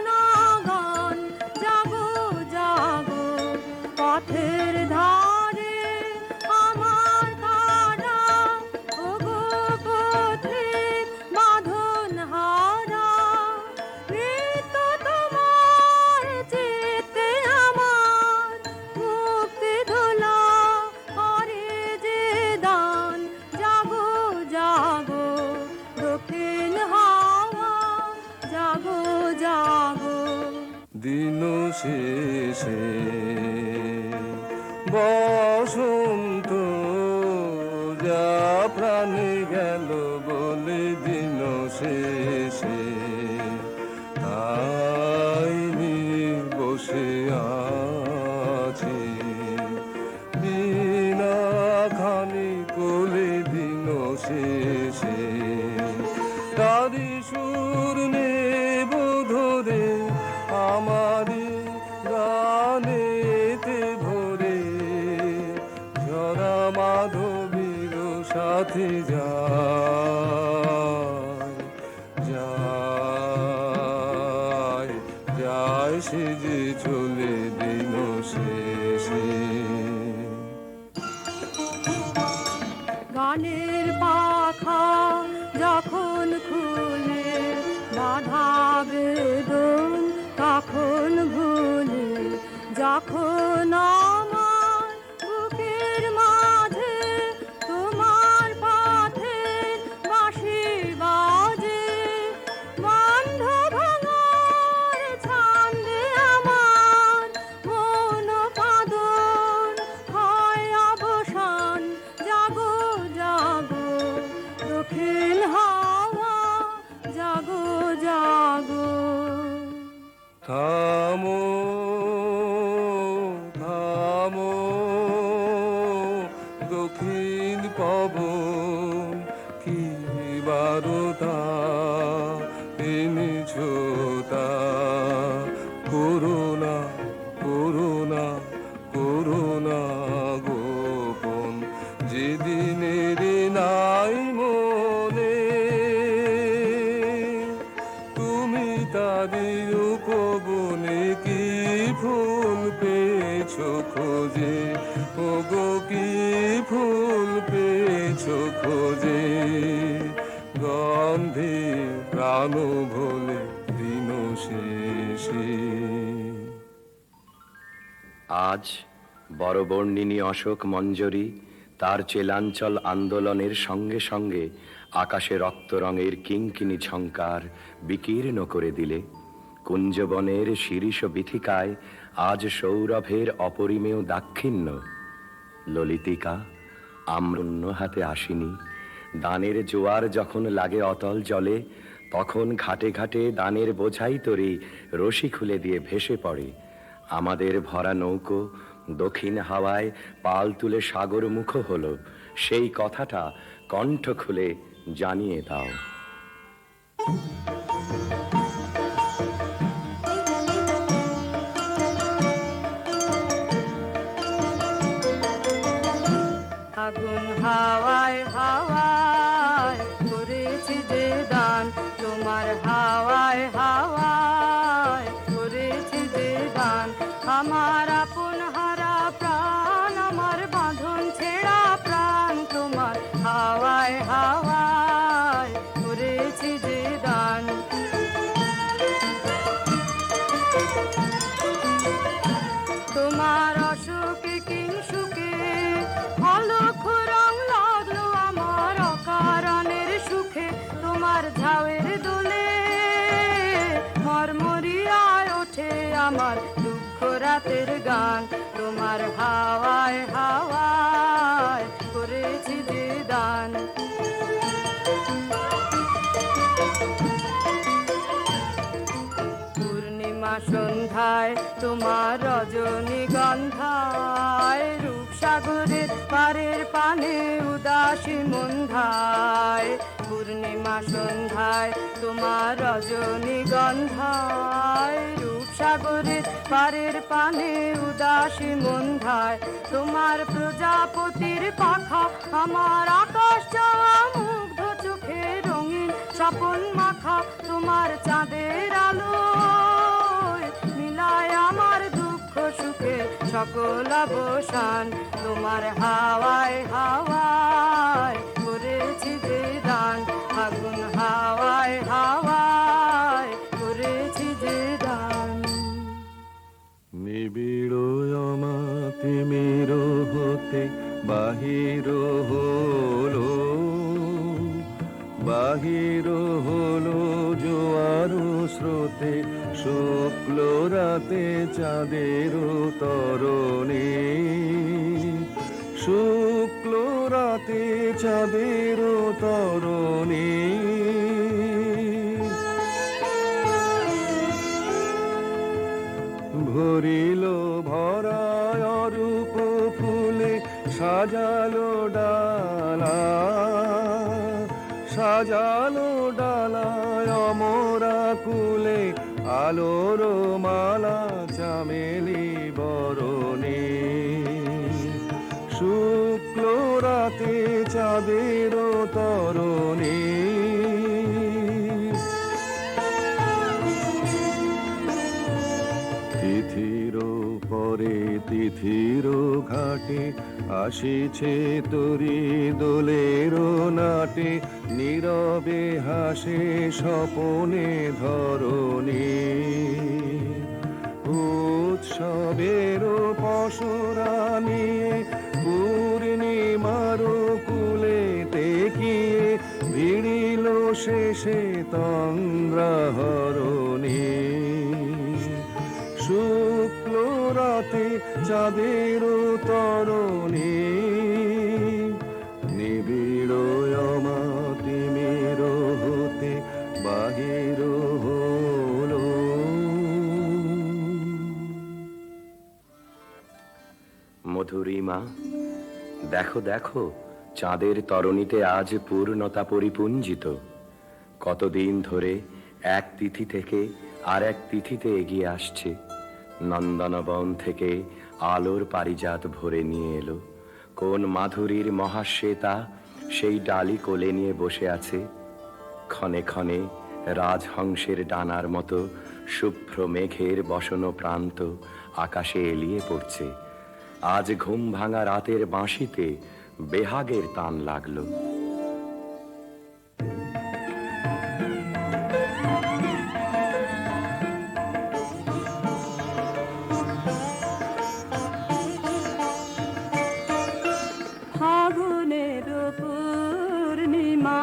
না গান। জাগো জাগো পথের ধারে আমার কারা, ওগো পথিক বাঁধন হারা। মৃত্যু তোমার চিত্তে আমার মুক্তি ধুলা করে যে দান। জাগো জাগো দক্ষিণ হাওয়া, জাগো জাগো। দিন শেষে বসন্ত যা প্রাণে গেল বলে, দিন শেষে তাই বসে আছি বিনা খানি কোলে। দিন শেষে তারি সুর নেব ধরে, আমারি গানেতে ভরে, ঝরা মাধবীর সাথে যায় যায় যায় সে যে চলে দিন শেষে। গানের পাখা যখন খুলে, বাধা বেদন তখন ভুলে। যখন আমার বুকের মাঝে তোমার পথে বাঁশি বাজে, বন্ধ ভাঙার ছন্দে আমার মন কাঁদন হয় অবসান। জাগো জাগো দক্ষিণ হাওয়া, জাগো জাগো। থামো থামো দক্ষিণ পবন, কি বারতা এনেছো তা করুণা করুণা করুণা গোপন যেদিনের নাই মনে, তুমি তাদের উপবনে কি ফুল পেয়েছো খোঁজে, ওগো কি ফুল পেয়েছো খোঁজে, গন্ধে প্রাণ ভোলে দিন শেষে। আজ বড়বর্ণিনী অশোক মঞ্জরি তার চেলাঞ্চল আন্দোলনের সঙ্গে সঙ্গে আকাশে রক্তরঙের কিঙ্কিণী ঝঙ্কার বিকীর্ণ করে দিলে, কুঞ্জবনের শিরীষ বিথিকায় আজ সৌরভের অপরিমেয় দাক্ষিণ্য। ললিতিকা আম্রন্য হাতে আসিনি, দানের জোয়ার যখন লাগে অতল জলে, তখন ঘাটে ঘাটে দানের বোঝাই তরি রশি খুলে দিয়ে ভেসে পড়ে। আমাদের ভরা নৌকো দক্ষিণ হাওয়ায় পাল তুলে সাগর মুখ হলো, সেই কথাটা কণ্ঠ খুলে জানিয়ে দাও। আগুন হাওয়ায় হাওয়ায় করেছি যে দান, তোমার হাওয়ায় হাওয়ায় করেছি যে দান, আমার আপন হারা প্রাণ, আমার বাঁধন ছেঁড়া প্রাণ, তোমার হাওয়ায় হাওয়ায় করেছি যে দান। তোমার অসুখে কিংসুকে অলক্ষ রং লাগলো আমার অকারণের সুখে, তোমার ঝাউয়ের দোলে মরমরিয়ায় ওঠে আমার দুঃখ রাতের গান, তোমার হাওয়ায় হাওয়ায় করেছি যে দান। পূর্ণিমা সন্ধ্যায় তোমার রজনীগন্ধায়, রূপসাগরের পারের পানে উদাসী মন্ধায়, পূর্ণিমা সন্ধ্যায় তোমার রজনীগন্ধায়, রূপসাগরের পারের পানে উদাসী মন্ধায়, তোমার প্রজাপতির পাখা আমার আকাশ চাওয়া মুগ্ধ চোখে রঙিন স্বপন মাখা, তোমার চাঁদের আলো মিলায় আমার দুঃখ সুখে সকল অবসান, তোমার হাওয়ায় হাওয়ায় করেছি যে দান, আগুন হাওয়ায় হাওয়ায় করেছি যে দান। নিবিড় অমাতিমির হতে বাহির হলো, বাহির হলো জোয়ার স্রোতে, শুক্ল রাতে চাঁদের তরণে, শুক্ল রাতে চাঁদের তরণে। ভরিল ভরায় অরূপ ফুলে সাজালো ডালা, সাজালো ডালায় অমরা কুলে, আলোর মালা চামেলি বরণে, শুক্ল রাতে চাঁদের তরণে। তিথির পরে তিথির ঘাটে আসিছে তরি দোলের নাটে, নীরবে হাসে স্বপনে ধরণী, উৎসবের পশরা নিয়ে পূর্ণিমার কুলে তেকিয়ে ভিড়িল শেষে তন্দ্রাহরণী, শুক্ল রাতে চাঁদের তরণী, নিবিড় অমাতিমির হতে বাহির হলো। মধুরিমা দেখো দেখো, চাঁদের তরণীতে আজ পূর্ণতা পরিপুঞ্জিত। কতদিন ধরে এক তিথি থেকে আর এক তিথিতে এগিয়ে আসছে। নন্দনবন থেকে আলোর পারিজাত ভরে নিয়ে এলো। কোন মাধুরীর মহাশ্বেতা সেই ডালি কোলে নিয়ে বসে আছে। ক্ষণে ক্ষণে রাজহংসের ডানার মতো শুভ্র মেঘের বসন প্রান্ত আকাশে এলিয়ে পড়ছে। আজ ঘুম ভাঙা রাতের বাঁশিতে বেহাগের তান লাগলো। ফাগুনের পূর্ণিমা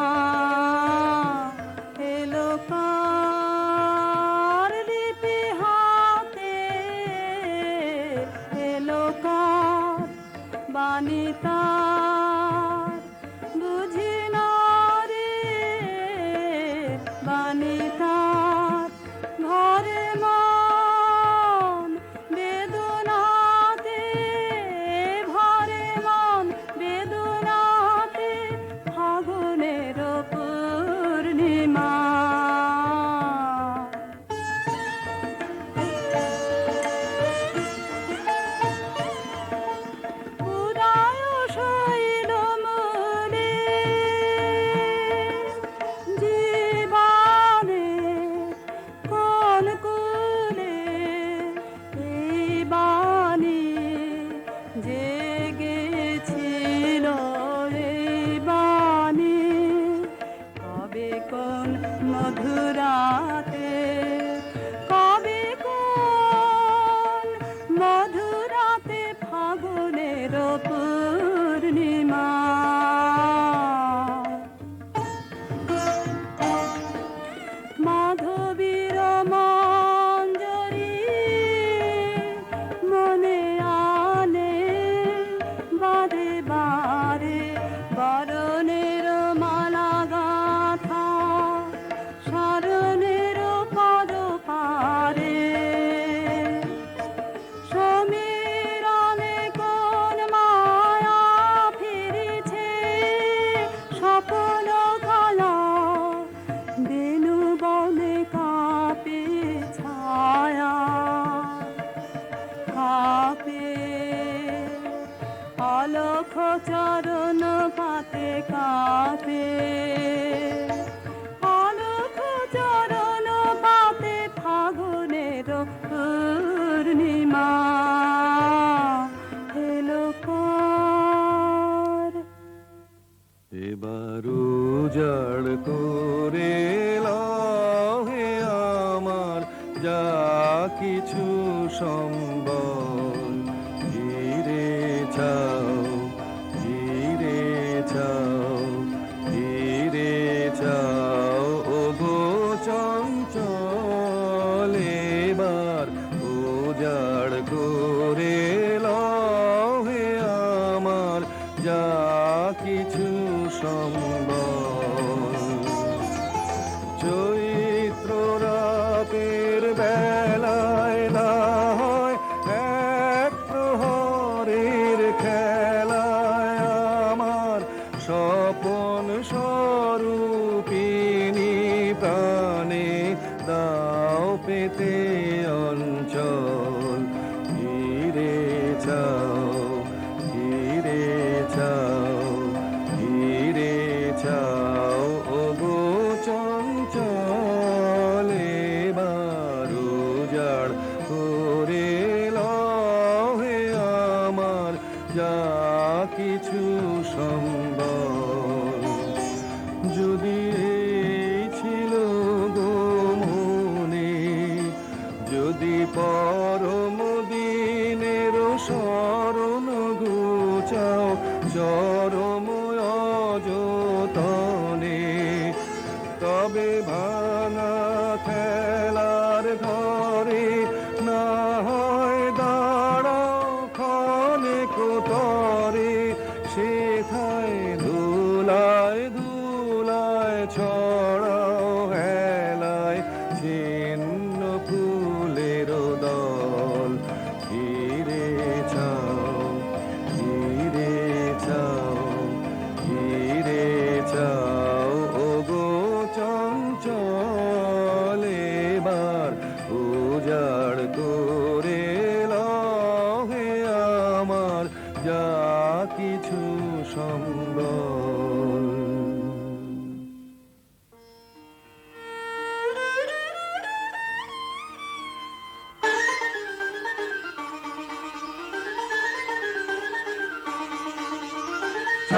এলো কার লিপি হাতে, এলো কার বাণী তার, বুঝি না রে বাণী তার। ঘরে মন বেদনাতে, ভরে মন বেদনাতে, ফাগুনের পূর্ণিমা। উদয় শৈল মূলে জীবনে কোন কুলে এই বাণী জেগেছিল, এই বাণী কবে কোন মধুরাতে, কবে কোন মধুরাতে, ফাগুনের পূর্ণিমা। মাধবীর মঞ্জরি মনে আনে বারে বারে, বরণের মালা গাথা শরণের পদ পারে। সমীরণে কোন মায়া ফিরেছে, স্বপ্ন কালা বেনু বনে কাঁপে ছায়া, কাঁপে অলখ চরণ পাতে, কাঁপে অলখ চরণ পাতে, ফাগুনের পূর্ণিমা এলো কার। এবার উজাড় করে লাও হে আমার যা কিছু সম্বল, ধীরে চাও, ধীরে চাও, ধীরে চাও, ও গো চঞ্চল। এবার উজাড় করে লাও হে আমার যা কিছু সম্বল। চৈত্র রাতের বেলায় না হয় এক প্রহরের খেলায় আমার স্বপন স্বরূপিণী প্রাণে দাও পেতে অঞ্চল।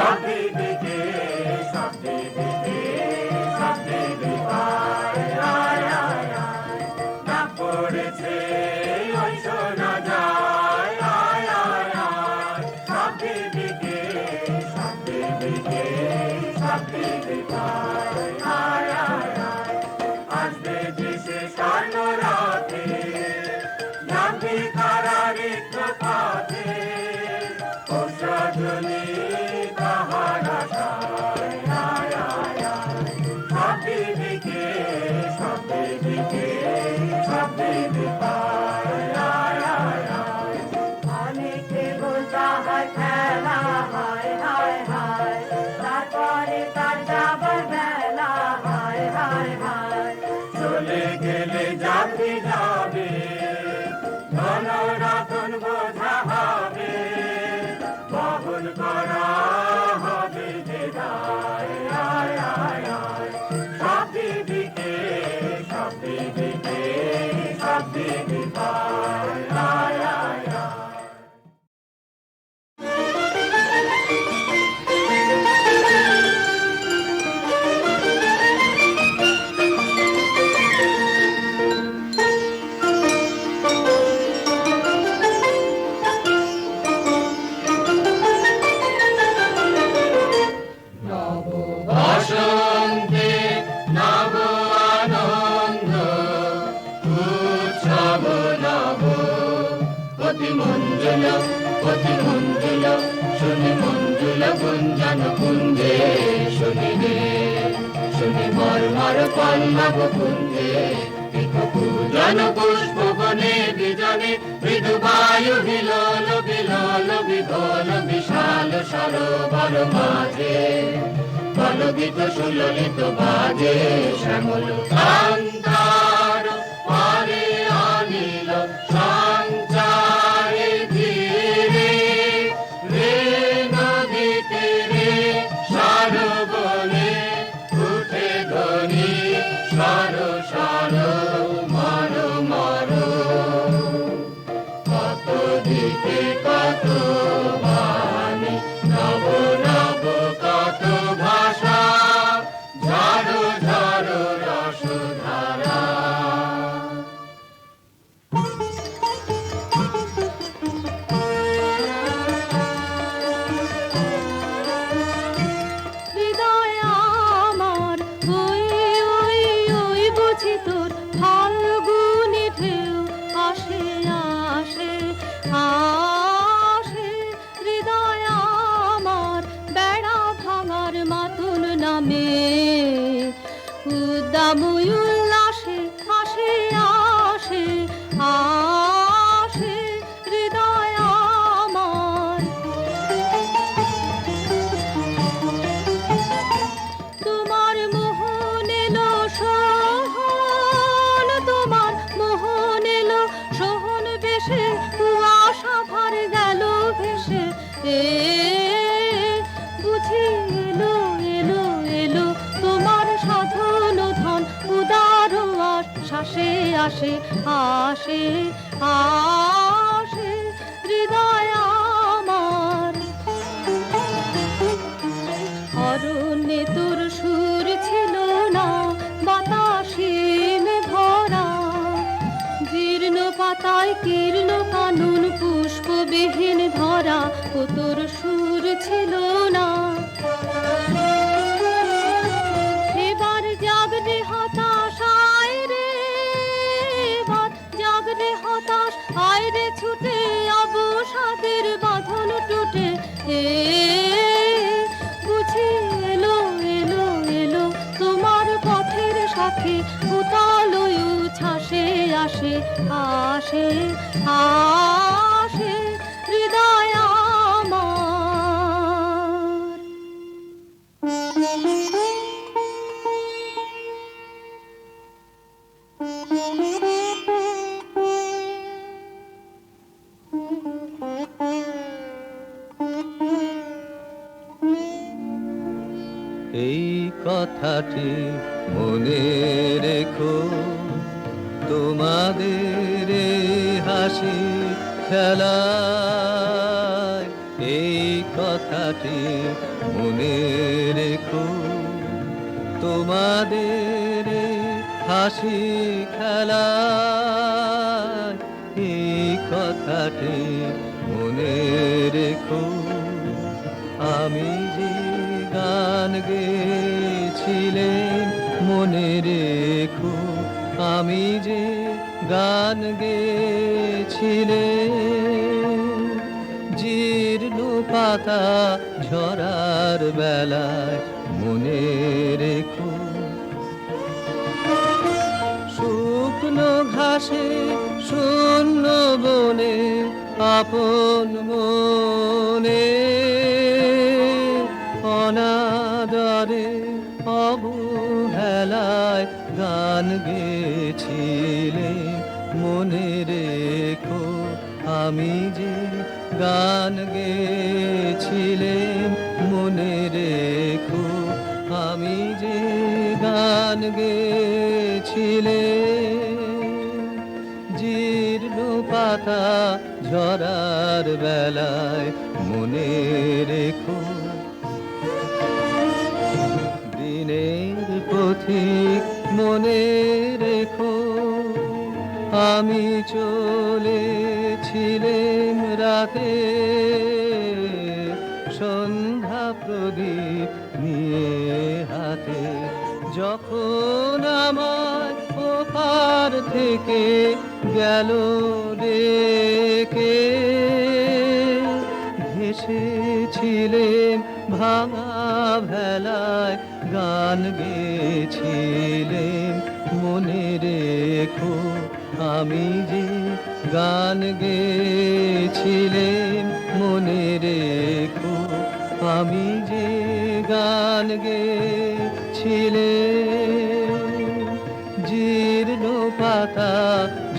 সব দিকে সব দিকে সব দিকে আয় আয় আয় না পড়েছে ওই শোনা যায় আয় আয় আয় সব দিকে সব দিকে সব দিকে আয় আয় আয় আসবে দেশে স্বর্ণ রাতে নামবি তারার একটু পথে ও সজনী তাহার আশায় আয় আয় আয় সব দিকে সব দিকে সব দিকে আয় আয় আয় অনেকে বলতা হয় খেলা হয় হায় হায় তারপরে তার যাবার বেলা হায় হায় হায় চলে গেলে যাবি যাবে ধন রতন বোঝা হবে বহন করা হবে যে দায় আয় আয় আয় সব দিকে সব দিকে সব দিকে আয় আয় আয় বসন্তে নব আনন্দ উৎসব নব অতি মঞ্জুল শুনি মঞ্জুল গুঞ্জন কুঞ্জে শুনি রে শুনি মর্মর পল্লব কুঞ্জে পূজন পুষ্প বনে বিজনে মৃদু বায়ু বিলোল বিলোল বিভোল বিশাল সরোবর মাঝে বলবিত সুললিত বাজে শ্যামল কান্তার পারে আনিল সঞ্চারে ধীরে রে নদীতে রে সরবনে উঠে ধ্বনি সর সর মর মর কত দিকে কত বাণী নব নব কত ভাষা ঝাড়ো ঝাড়ো রসধারা হৃদয় আমার ওই ওই ওই বুঝি তোর ফাল্গুনি ঢেউ আসে আসে আসে হৃদয় আমার বেড়া ভাঙার মাতুল নামে উদ্দাম উল্লাসে আসে আসে আসে হৃদয় আমার তোমার মোহন এলো সোহন তোমার মোহন এলো সোহন বেশে কুয়াশা ভর গেল ভেসে এ বুঝি এলো এলো এলো তোমার সাধন ধন উদার আশ্বাসে আসে আসে আসে হৃদয় আমার অরণ্যে তোর সুর ছিল না বাতাসিন ভরা জীর্ণ পাতায় কীর্ণ কানন পুষ্পবিহীন ধরা ও তোর সুর ছিল না এবার জাগরে হতাশ আয় রে এবার জাগরে হতাশ আয় রে ছুটে অবসাদের বাঁধন টুটে এ বুঝি এলো এলো এলো তোমার পথের সাথে উতাল উচ্ছ্বাসে আসে আসে আসে হৃদয় আমার এই কথাটি মনে রেখো, তোমাদের এই হাসি খেলায় এই কথাটি মনে রেখো। তোমাদের এই হাসি খেলা, এই কথাটি মনে রেখো। আমি যে গান গেয়েছিলেন মনে রেখো, আমি যে গান গেয়েছিলেন। জীর্ণ পাতা ঝরার বেলায় মনে রেখো, শুকনো ঘাসে শূন্য বনে আপন মনে অনাদরে অবহেলায় গান গেছিলে মনে রেখো। আমি যে গান গেছিলেম মনে রেখো, আমি যে গান গেছিলেম। জীর্ণ পাতা ঝরার বেলায় মনে রেখো, দিনের পথিক মনে রেখো। আমি চলেছিলেম রাতে সন্ধ্যা প্রদীপ নিয়ে হাতে, যখন আমার ওপার থেকে গেল ডেকে। ভেসেছিলেম ভাঙা ভেলায় গান গেয়েছিলেম মনে রেখো, আমি যে গান গেয়েছিলেম মনে রেখো, আমি যে গান গেয়েছিলেম। জীর্ণ পাতা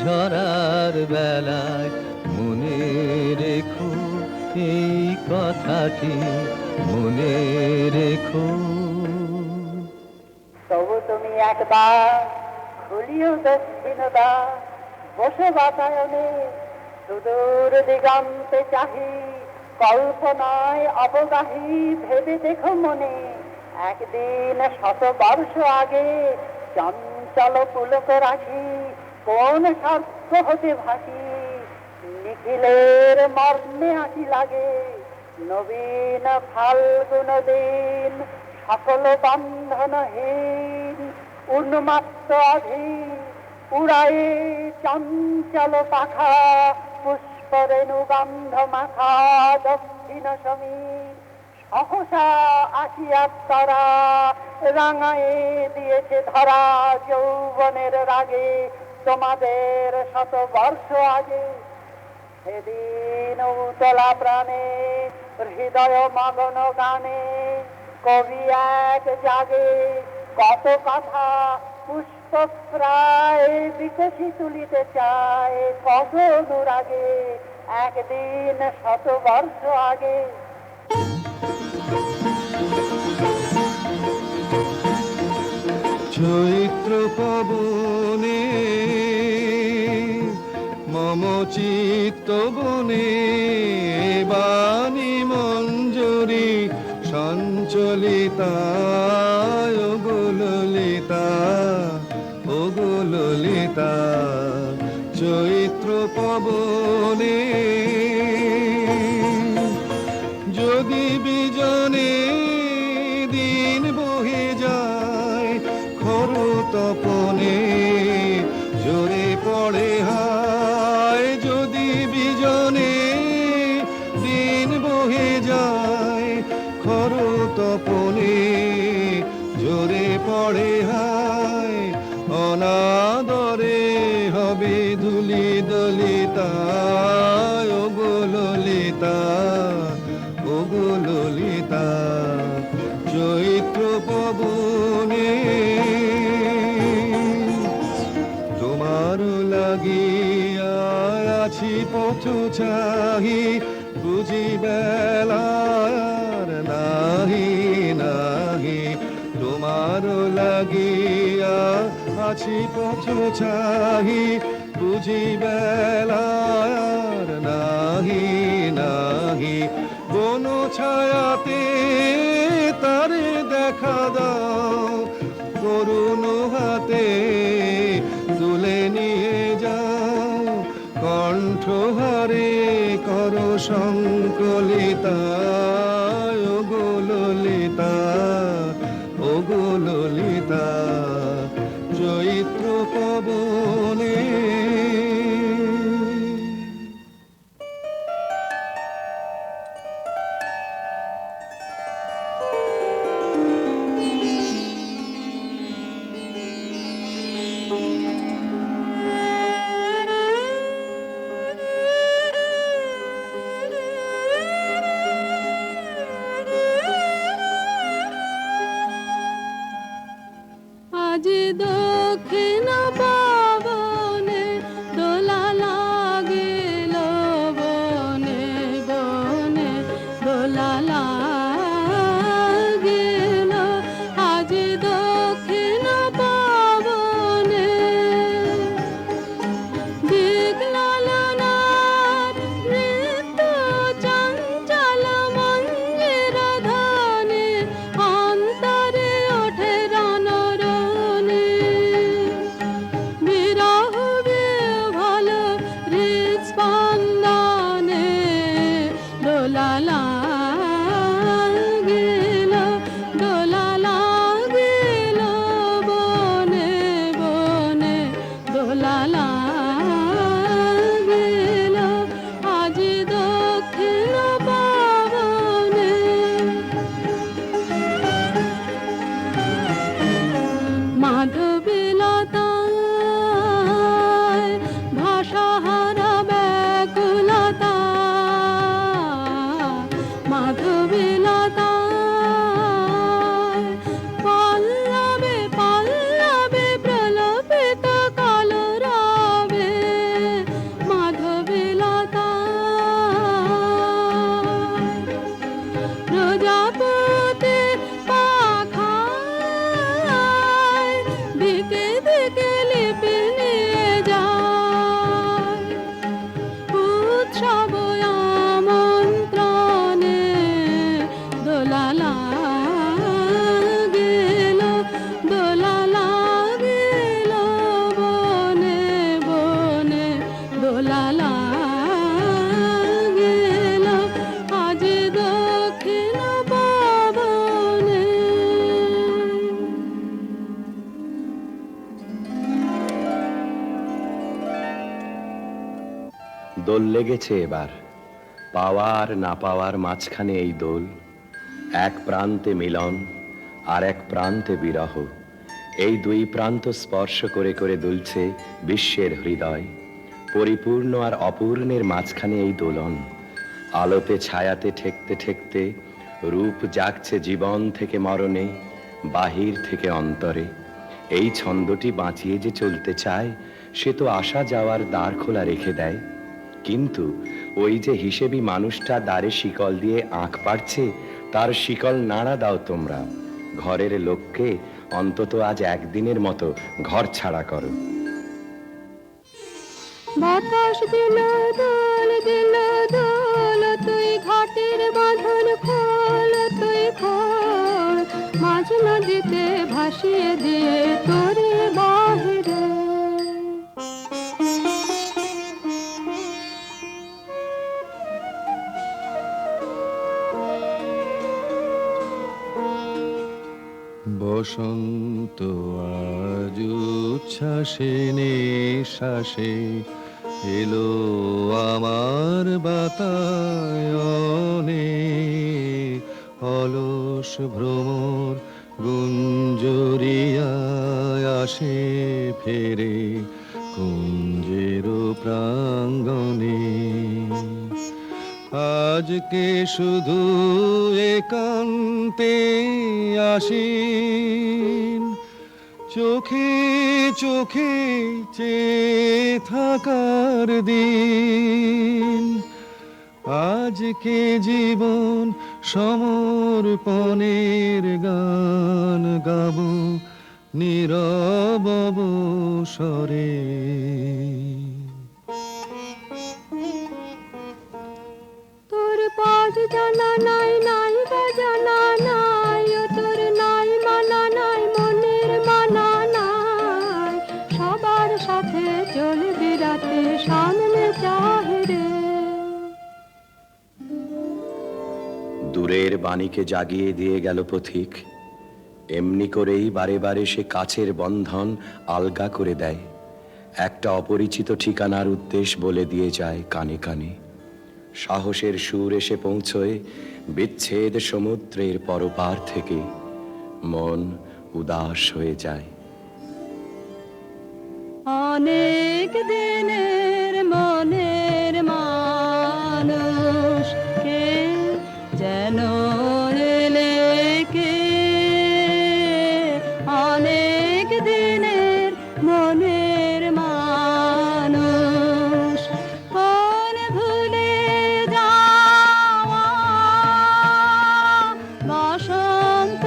ঝরার বেলায় মনে রেখো, এই কথাটি মনে রেখো। তবু তুমি একবার খুলিও দক্ষিণদা, বসে বাতায়নে সুদূর দিগন্তে চাহি, কল্পনায় অবগাহী ভেবে দেখো মনে। একদিন 100 বর্ষ আগে চঞ্চল পুলক রাখি কোন স্বার্থ হতে ভাসি, নিখিলের মর্মে আঁকি লাগে নবীন ফাল্গুন দিন। সকল বন্ধনহীন উন্মাত্ত অধীন উড়ায়ে চঞ্চল পাখা, পুষ্প রেণু গন্ধ মাখা দক্ষিণ সমীর। সহসা আসিয়া তারা রাঙায়ে দিয়েছে ধরা যৌবনের রাগে তোমাদের 100 বর্ষ আগে। সেদিন উতলা প্রাণে হৃদয় মগ্ন গানে কবি এক জাগে কত কথা পুষ্প প্রায় বিকশি তুলিতে চায় কত অনুরাগে একদিন 100 বর্ষ আগে। চৈত্র পবনে মম চিত্ত বনে, বাণী মঞ্জরি সঞ্চলিতা ওগো ললিতা, ওগো ললিতা। চৈত্র পবনে যদি বিজনে দিন বহে যায়, খর তপনে জোরে পড়ে হায়। যদি বিজনে দিন বহে যায়, খর তপনে জোরে পড়ে হায়। অনাদরে হবে ধুলি দলিতা ওগো ললিতা, ওগো ললিতা। চৈত্র পবনে তোমার লাগিয়া আছি পথ চাহি, বুঝি বেলার নাহি নাহি। তোমার লাগিয়া আছি পথ চাহি, বুঝি বেলার নাহি নাহি। কণ্ঠহারে কর সংকলিতা, ও গো ললিতা, ও গো ললিতা, চৈত্র পবনে। আজ দক্ষিণ পবনে দোলা লাগিল বনে বনে, দোলা লাগিল আজ দক্ষিণ পবনে। দিগ্লালনার নৃত্য চঞ্চল মঞ্জের ধ্বনি, অন্তরে ওঠে রণরণি। বিরহ বিহ্বল হৃৎস্পন্দনে দোলা লাগিল, দোলা লাগিল বনে বনে, দোলা লাগিল আজ দক্ষিণ পবনে। মাধবীলতায় ভাষাহারা ব্যাকুলতা, মাধবীলতায় পল্লবে পল্লবে প্রলোভিত কলরবে, মাধবীলতায় প্রজাপতি পাখায় দিকে দিকে লিপি নিয়ে যায়, উৎসব আমন্ত্রণে দোলা লাগিল, দোলা লাগিল বনে বনে, দোলা লাগিল আজ দক্ষিণ পবনে। দোল লেগেছে এবার, পাওয়ার না পাওয়ার মাঝখানে এই দোল। এক প্রান্তে মিলন আর এক প্রান্তে বিরহ, এই দুই প্রান্ত স্পর্শ করে করে দুলছে বিশ্বের হৃদয়। পরিপূর্ণ আর অপূর্ণের মাঝখানে এই দোলন, আলোতে ছায়াতে ঠেকতে ঠেকতে রূপ জাগছে জীবন থেকে মরণে, বাহির থেকে অন্তরে। এই ছন্দটি বাঁচিয়ে যে চলতে চায়, সে তো আসা যাওয়ার দ্বার খোলা রেখে দেয়। কিন্তু ওই যে হিসেবি মানুষটা দ্বারে শিকল দিয়ে আঁক পাড়ছে, তার শিকল নাড়া দাও তোমরা। ঘরের লোককে অন্তত আজ একদিনের মতো ঘর ছাড়া করো। বাতাস দিল দোল দিল দোল, তুই ঘাটের বাঁধন খোল, তুই খোল মাঝ নদীতে ভাসিয়ে দিয়ে তোরে বাহিরে। বসন্ত আজ উচ্ছ্বাসে নিঃশ্বাসে এলো আমার বাতায়নে, অলস ভ্রমর গুঞ্জরিয়ায় আসে ফেরে কুঞ্জের প্রাঙ্গণে। আজকে শুধু একান্তে আসেন, চোখে চোখে চেয়ে থাকার দিন। আজকে জীবন সমর্পণের গান গাবো নীরব অবসরে। তোর পদ জানা নাই নাই বাজানা নাই, ও তোর নাই মানা নাই মনের মানা নাই। সবার সাথে চলবি রাতে সামনে চাই দূরের বাণীকে জাগিয়ে দিয়ে গেল পথিক। এমনি করেই বারে বারে সে কাছের বন্ধন আলগা করে দেয়, একটা অপরিচিত ঠিকানার উদ্দেশ্য বলে দিয়ে যায় কানে কানে। সাহসের সুর এসে পৌঁছয় বিচ্ছেদ সমুদ্রের পরপার থেকে, মন উদাস হয়ে যায়। অনেক দিনের মনের মানুষ কে যেন এলে কে, অনেক দিনের মনের মানুষ কোন ভুলে যাওয়া বসন্ত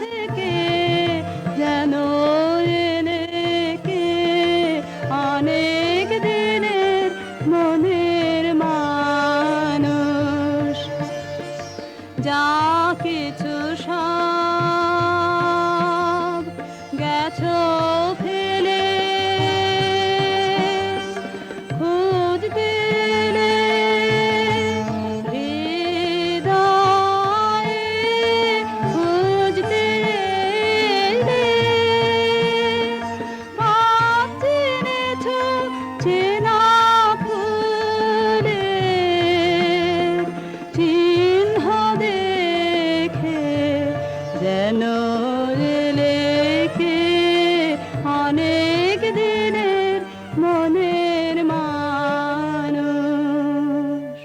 থেকে যেন এলে কে, অনেক দিনের মনের মানুষ। যা কিছু সব গেছো ফেলে, খোঁজ পেলে হৃদয়ে, খোঁজ পেলে পথ চিনেছো চেনা ফুলের চিহ্ন দেখে যেন এলে কে, অনেক দিনের মনের মানুষ।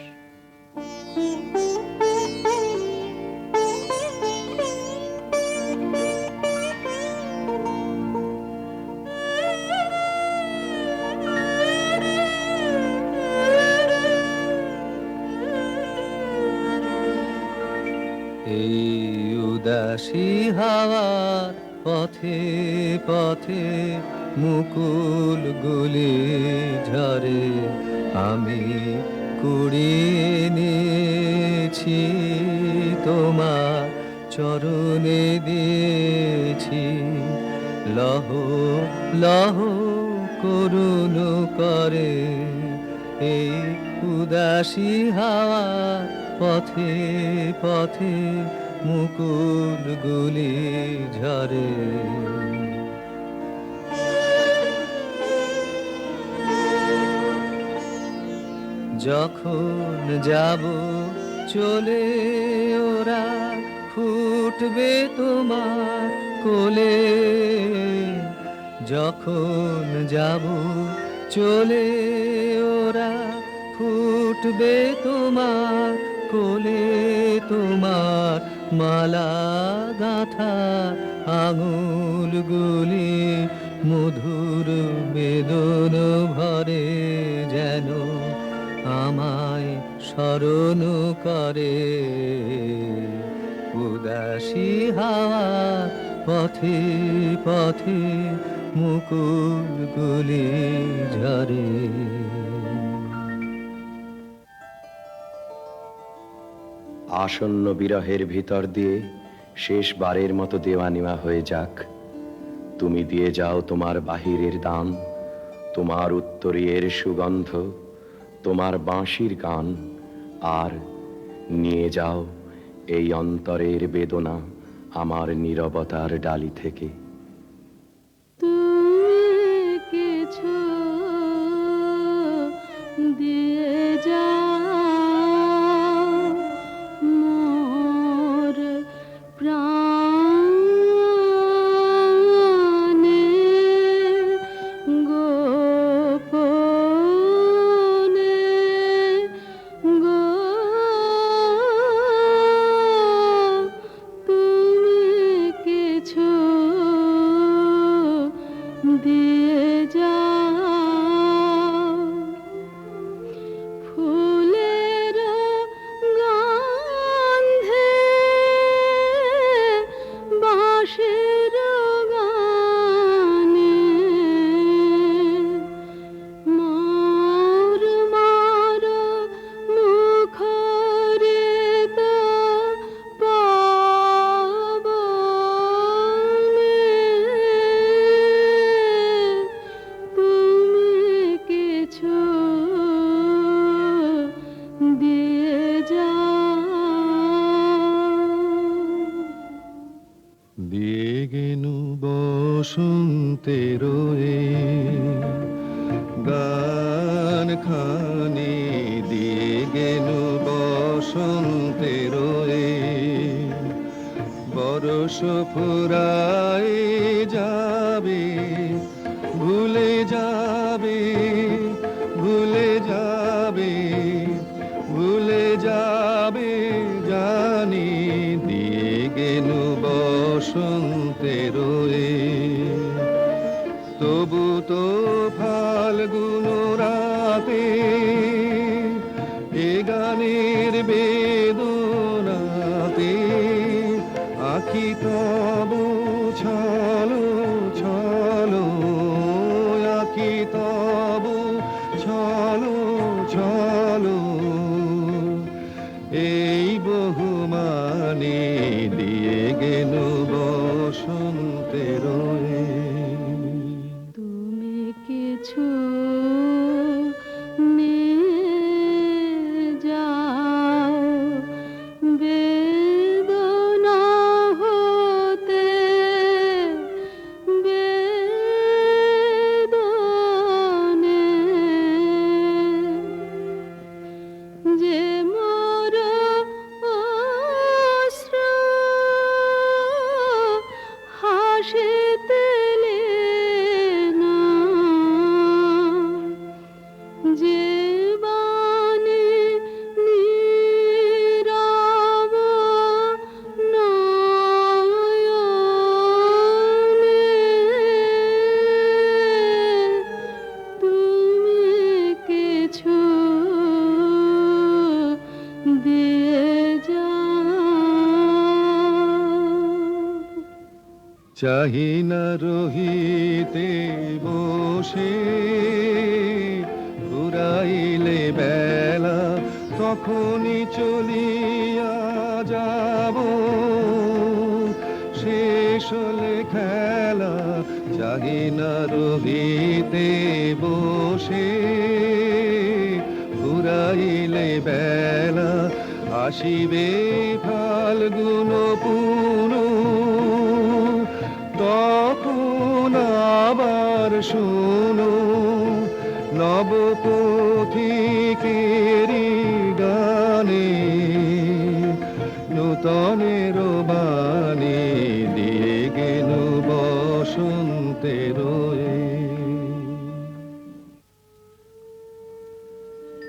এই উদাসী হাওয়ার পথে পথে মুকুল গুলি ঝরে, আমি কুড়িয়ে নিয়েছি তোমার চরণে দিয়েছি। লহ লহ করুণ করে এই উদাসী হাওয়া পথে পথে মুকুল গুলি ঝরে। যখন যাব চলে ওরা ফুটবে তোমার কোলে, যখন যাব চলে ওরা ফুটবে তোমার কোলে, তোমার মালা গাঁথা আঙুলগুলি মধুর বেদন ভরে যেন আমায় স্মরণ করে। উদাসী হাওয়া পথে পথে মুকুলগুলি ঝরে। আসন্ন বিরহের ভিতর দিয়ে শেষবারের মতো দেওয়া নেওয়া হয়ে যাক। তুমি দিয়ে যাও তোমার বাহিরের দান, তোমার উত্তরীয়ের সুগন্ধ, তোমার বাঁশির গান, আর নিয়ে যাও এই অন্তরের বেদনা আমার নীরবতার ডালি থেকে। তুমি কিছু দিয়ে যাও মোর প্রাণে, গোপনে গো, তুমি কিছু দিয়ে যাও ফুল বসন্তের গান খানি দিয়ে গেল বসন্তের বরস ফুরায় যাবে, ভুলে যাবে, ভুলে যাবে, ভুলে যাবে জানি, দিয়ে গেল বসন্তের তবু তো ফাল্গুন রাতে এ গানের বেদনাতে আঁকি তবু ছলো ছলো, আঁকি তবু ছলো ছলো, এই বহুমানে দিয়ে গেল বসন্তের তুমি কিছু নিয়ে যাও বেদনা হতে, বেদনে যে মোর অশ্রু হাসিতে না, যে বাণী নীরব নয়নে তুমি কিছু দিয়ে যাও। চাহি না রহিতে বসে, ঘুরাইলে বেলা তখনই চলিয়া যাব, শেষ হলে খেলা। চাহি না রহিতে বসে, ঘুরাইলে বেলা আসিবে ফাল্গুন পুন, তখন আবার শোনো নবপথিকেরি গানে, নূতনের বাণী দিয়ে গেল বসন্তের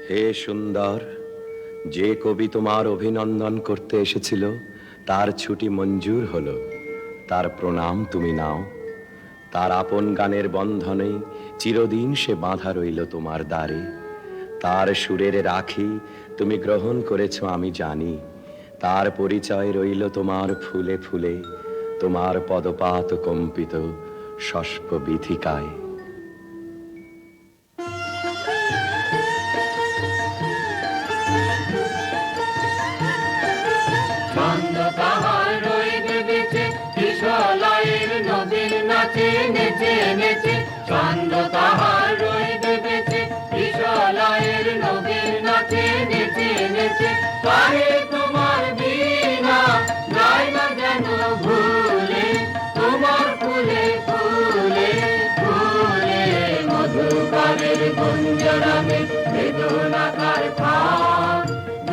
হে সুন্দর, যে কবি তোমার অভিনন্দন করতে এসেছিল তার ছুটি মঞ্জুর হলো, তার প্রণাম তুমি নাও। তার আপন গানের বন্ধনে চিরদিন সে বাঁধা রইল তোমার দ্বারে। তার সুরের রাখি তুমি গ্রহণ করেছ আমি জানি, তার পরিচয় রইল তোমার ফুলে ফুলে, তোমার পদপাত কম্পিত শস্প বিথিকায়। ছন্দ তাহার রইবে বেঁচে, কিশলয়ের নবীন নাচে নেচে নেচে। ছন্দ তাহার রইবে বেঁচে, কিশলয়ের নবীন নাচে নেচে নেচে। গায়ে তোমার বীণা গায় না যেন ভুলে, তোমার ফুলে ফুলে ফুলে মধুকরের গুঞ্জরণে বেদনাকার থাক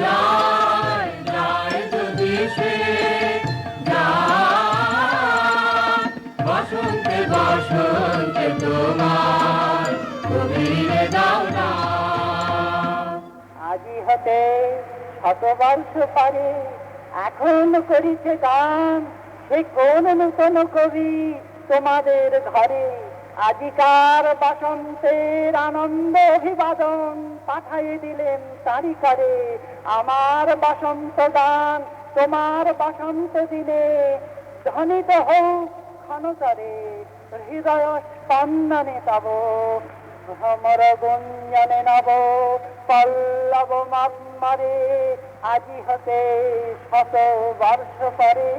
যায় যায় যদি সে যায়। বসন্তে বসন্তে তোমার কবিরে দাও না। আজি হতে শতবর্ষ পারে এখন করিছে গান, সে কোন নূতন কবি তোমাদের ঘরে। আজিকার বসন্তের আনন্দ অভিবাদন পাঠাইয়ে দিলেন তারি করে। আমার বসন্ত গান তোমার বসন্ত দিনে ধ্বনিত হোক ক্ষণতরে, হৃদয় স্পন্দনে তব ভ্রমর গুঞ্জনে নব পল্লব মাম্মারে। আজি হতে শত বর্ষ পরে